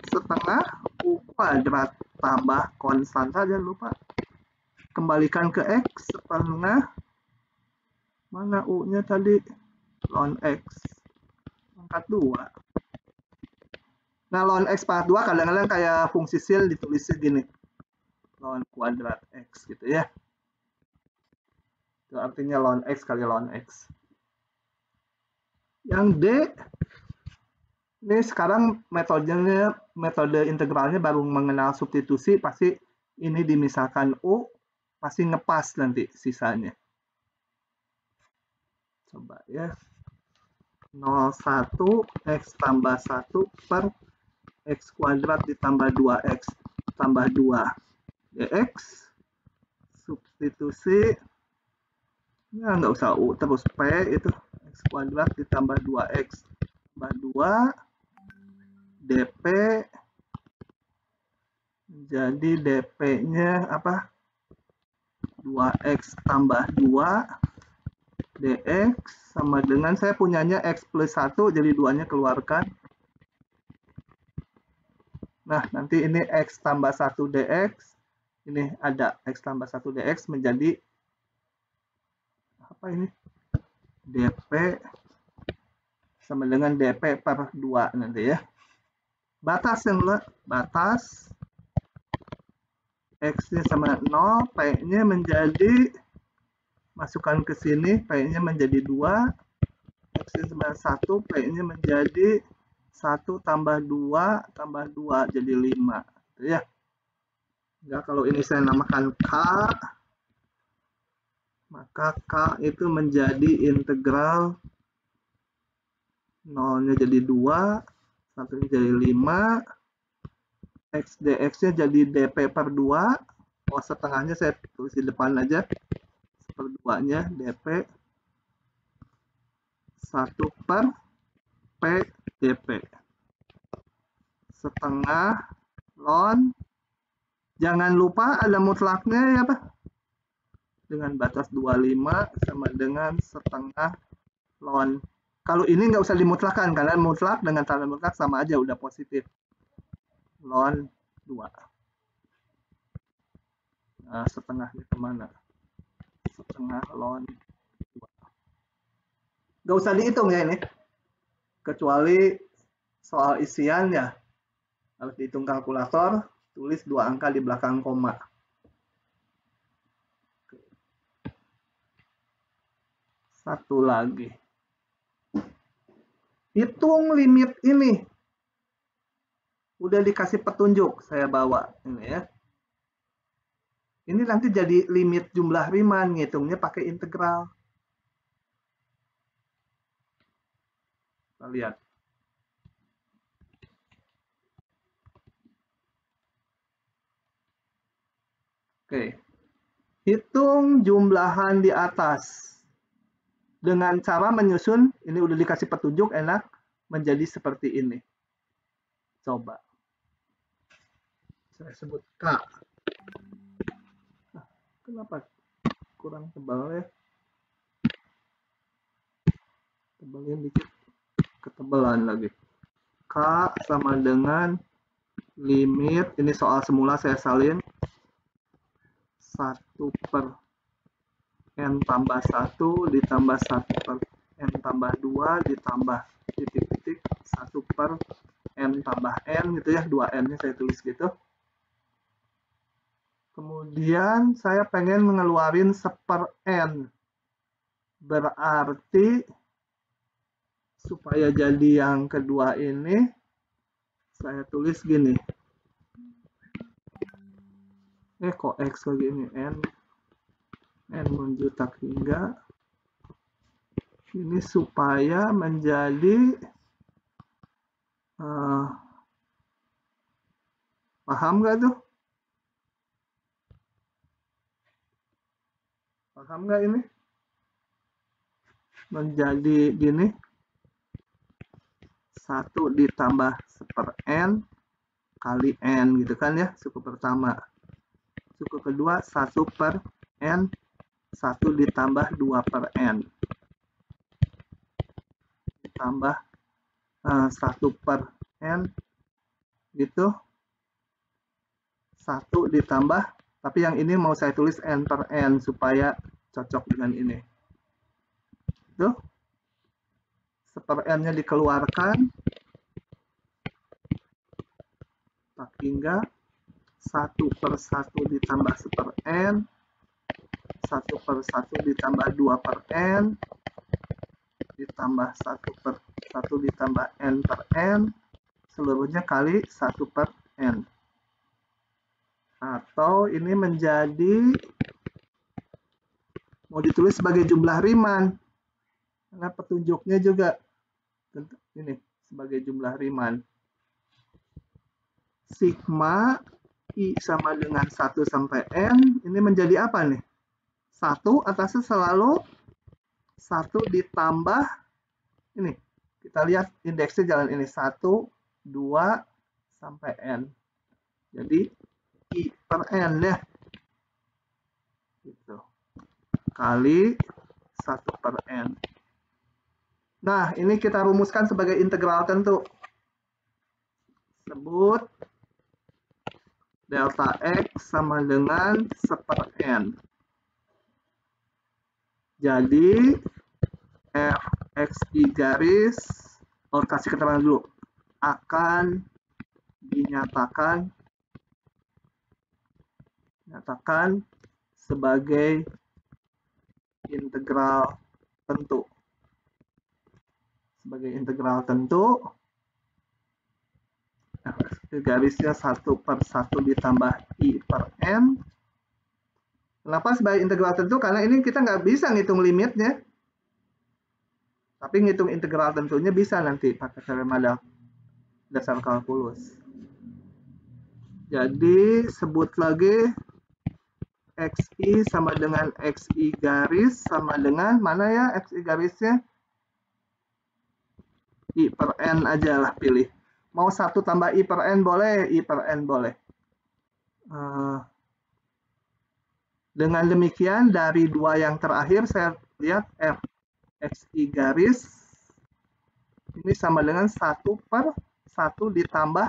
Setengah U kuadrat tambah konstanta, jangan lupa. Kembalikan ke X setengah. Mana U-nya tadi? Ln X. Pangkat 2. Nah, ln X pangkat 2 kadang-kadang kayak fungsi sil ditulisnya gini. Ln kuadrat X gitu ya. Itu artinya ln X kali ln X. Yang D, ini sekarang metode integralnya baru mengenal substitusi, pasti ini dimisalkan U, pasti ngepas nanti sisanya. Coba ya. 01 X tambah 1 per X kuadrat ditambah 2X tambah 2 DX. Substitusi, ya nggak usah U, terus P itu. X kuadrat ditambah 2X tambah 2 DP, jadi DP-nya apa? 2X tambah 2 DX sama dengan, saya punyanya X plus 1, jadi 2-nya keluarkan. Nah, nanti ini X tambah 1 DX, ini ada X tambah 1 DX menjadi, apa ini? DP sama dengan DP per 2 nanti ya. Batas yang batas X-nya sama 0, P-nya menjadi, masukkan ke sini, P-nya menjadi 2, X-nya sama 1, P-nya menjadi 1 tambah 2 tambah 2, jadi 5. Gitu ya. Enggak, kalau ini saya namakan K, maka K itu menjadi integral 0-nya jadi 2, 1-nya jadi 5, X dx-nya jadi dp per 2, oh setengahnya saya tulis di depan aja, per 2-nya dp 1 per p dp, setengah ln, jangan lupa ada mutlaknya ya Pak, dengan batas 25 sama dengan setengah ln Kalau ini nggak usah dimutlakan, karena mutlak dengan tanda mutlak sama aja, udah positif. Ln 2. Nah, setengahnya kemana? Setengah ln 2. Nggak usah dihitung ya ini. Kecuali soal isian ya, harus dihitung kalkulator, tulis 2 angka di belakang koma. Satu lagi. Hitung limit ini. Udah dikasih petunjuk, saya bawa ini ya. Ini nanti jadi limit jumlah Riemann, ngitungnya pakai integral. Kita lihat. Oke. Hitung jumlahan di atas. Dengan cara menyusun, ini udah dikasih petunjuk, enak, menjadi seperti ini. Coba. Saya sebut K. Kenapa kurang tebal ya? Tebalin dikit. Ketebalan lagi. K sama dengan limit, ini soal semula saya salin, 1 per n tambah 1 ditambah 1 per n tambah 2 ditambah titik-titik 1 per n tambah n gitu ya, 2n-nya saya tulis gitu. Kemudian saya pengen mengeluarin 1/n. Berarti supaya jadi yang kedua ini saya tulis gini. Kok X lagi ini N menjutak hingga ini supaya menjadi paham nggak tuh? Paham nggak ini? Menjadi gini 1 ditambah 1/n kali n gitu kan ya, suku pertama. Suku kedua 1 per n 1 ditambah 2 per n ditambah 1 per n gitu 1 ditambah, tapi yang ini mau saya tulis n per n supaya cocok dengan ini. Tuh 1/n-nya dikeluarkan tak hingga 1 per 1 ditambah 1/n 1 per 1 ditambah 2 per n ditambah 1 per 1 ditambah n per n seluruhnya kali 1 per n. Atau ini menjadi mau ditulis sebagai jumlah Riemann karena petunjuknya juga ini sebagai jumlah Riemann. Sigma I sama dengan 1 sampai n ini menjadi apa nih? 1 atasnya selalu 1 ditambah ini. Kita lihat indeksnya jalan ini 1, 2 sampai n. Jadi I per n ya. Gitu. Kali 1 per n. Nah, ini kita rumuskan sebagai integral tentu. Sebut delta X sama dengan 1/n. Jadi fxi garis, kasih keterangan dulu, akan dinyatakan sebagai integral tentu. Sebagai integral tentu, garisnya 1 per 1 ditambah I per n. Kenapa sebagai integral tentu? Karena ini kita nggak bisa ngitung limitnya. Tapi ngitung integral tentunya bisa nanti pakai teorema dasar kalkulus. Jadi sebut lagi xi sama dengan xi garis sama dengan mana ya xi garisnya? I per n aja lah pilih. Mau 1 tambah I per n boleh, I per n boleh. Dengan demikian dari 2 yang terakhir saya lihat f xi garis Ini sama dengan 1/1 ditambah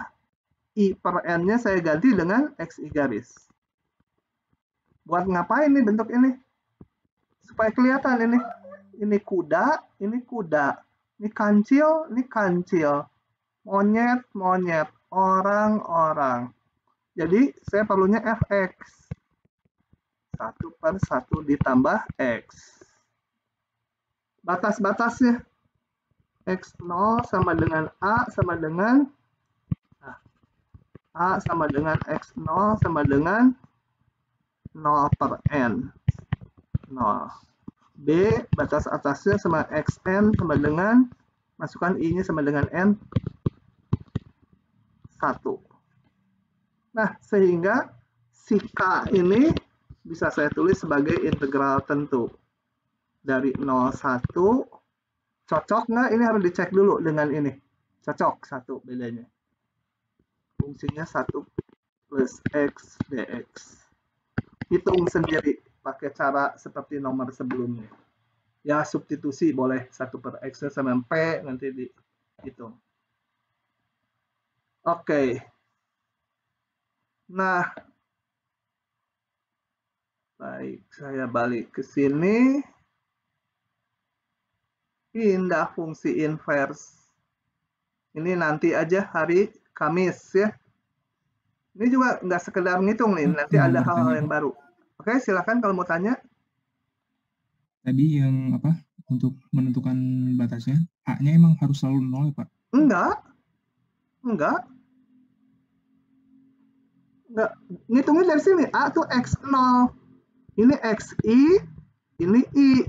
I per N-nya saya ganti dengan XI garis. Buat ngapain nih bentuk ini? Supaya kelihatan ini. Ini kuda, ini kuda. Ini kancil, ini kancil. Monyet, monyet. Orang, orang. Jadi saya perlunya Fx. 1/1 ditambah X. Batas-batasnya. X0 sama dengan A sama dengan A sama dengan X0 sama dengan 0/N. 0. B, batas atasnya sama Xn sama dengan, masukkan I-nya sama dengan N, 1. Nah, sehingga si K ini bisa saya tulis sebagai integral tentu. Dari 0,1, cocok nggak? Ini harus dicek dulu dengan ini. Cocok, 1 bedanya. Fungsinya 1 plus X dx. Hitung sendiri pakai cara seperti nomor sebelumnya. Ya, substitusi boleh 1/X sama P, nanti dihitung. Oke. Nah, baik, saya balik ke sini. Pindah fungsi inverse. Ini nanti aja hari Kamis ya. Ini juga nggak sekedar ngitung nih, nanti ada hal-hal yang baru. Oke, silakan kalau mau tanya. Tadi yang apa untuk menentukan batasnya, A-nya emang harus selalu 0 ya Pak? Enggak. Ngitungnya dari sini. A tuh X0. Ini XI, ini I.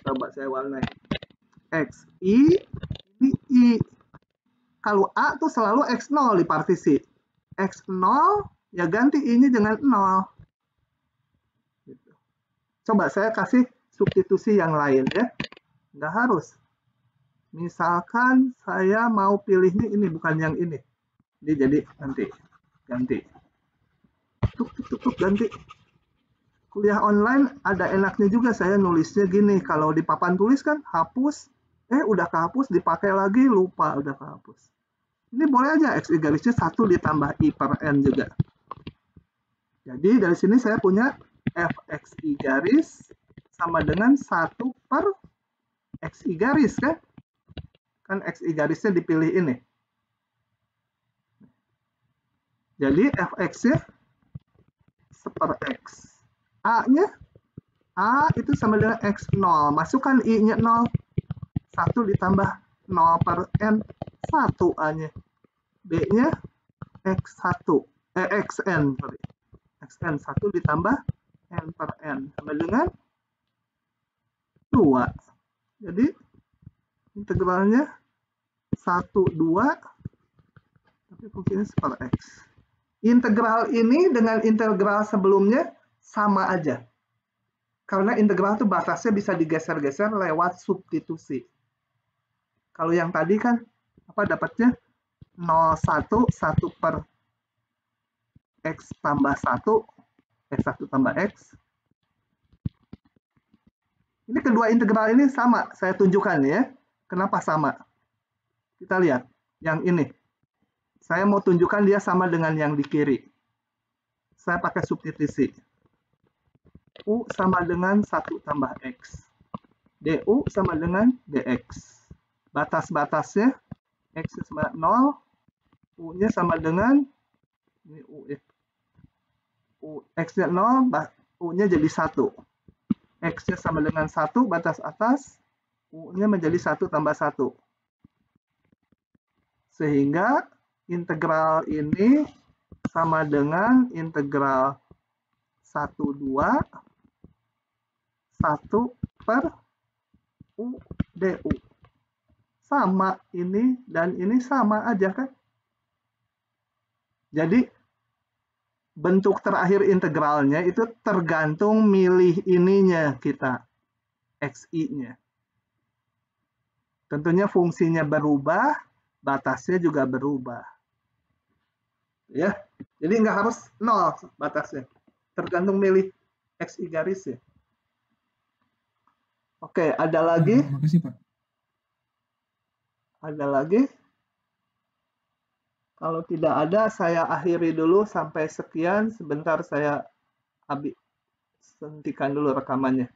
Coba saya warnai. XI, ini I. Kalau A tuh selalu X0 di partisi. X0, ya ganti I-nya dengan 0. Gitu. Coba saya kasih substitusi yang lain ya. Nggak harus. Misalkan saya mau pilihnya ini, bukan yang ini. Ini jadi nanti. Ganti. Tuk, ganti. Kuliah online ada enaknya juga saya nulisnya gini. Kalau di papan tulis kan hapus. Udah kehapus, dipakai lagi, lupa udah kehapus. Ini boleh aja XI garisnya 1 ditambah I per N juga. Jadi dari sini saya punya Fxi garis sama dengan 1/XI garis kan? Kan XI garisnya dipilih ini. Jadi Fx-nya 1/X. A-nya, A itu sama dengan X0. Masukkan I-nya 0. 1 ditambah 0/N, 1 A-nya. B-nya X1. Xn, sorry. Xn 1 ditambah N per N. Sama dengan 2. Jadi, integralnya 1, 2. Tapi fungsinya 1/X. Integral ini dengan integral sebelumnya sama aja. Karena integral itu batasnya bisa digeser-geser lewat substitusi. Kalau yang tadi kan apa dapatnya 0,1 1/X tambah 1 X1 tambah X. Ini kedua integral ini sama, saya tunjukkan ya. Kenapa sama? Kita lihat yang ini. Saya mau tunjukkan dia sama dengan yang di kiri. Saya pakai substitusi. U sama dengan 1 tambah X. DU sama dengan DX. Batas-batasnya X sama 0, U-nya sama dengan ini U ya. X-nya 0, U-nya jadi 1. X-nya sama dengan 1, batas atas, U-nya menjadi 1 tambah 1. Sehingga integral ini sama dengan integral 1, 2, 1 per U DU. Sama ini dan ini sama aja kan? Jadi bentuk terakhir integralnya itu tergantung milih ininya kita, XI-nya. Tentunya fungsinya berubah, batasnya juga berubah. Ya, jadi nggak harus 0 batasnya. Tergantung milih XI garis ya. Oke, ada lagi? Makasih Pak. Ada lagi? Kalau tidak ada, saya akhiri dulu sampai sekian. Sebentar saya hentikan dulu rekamannya.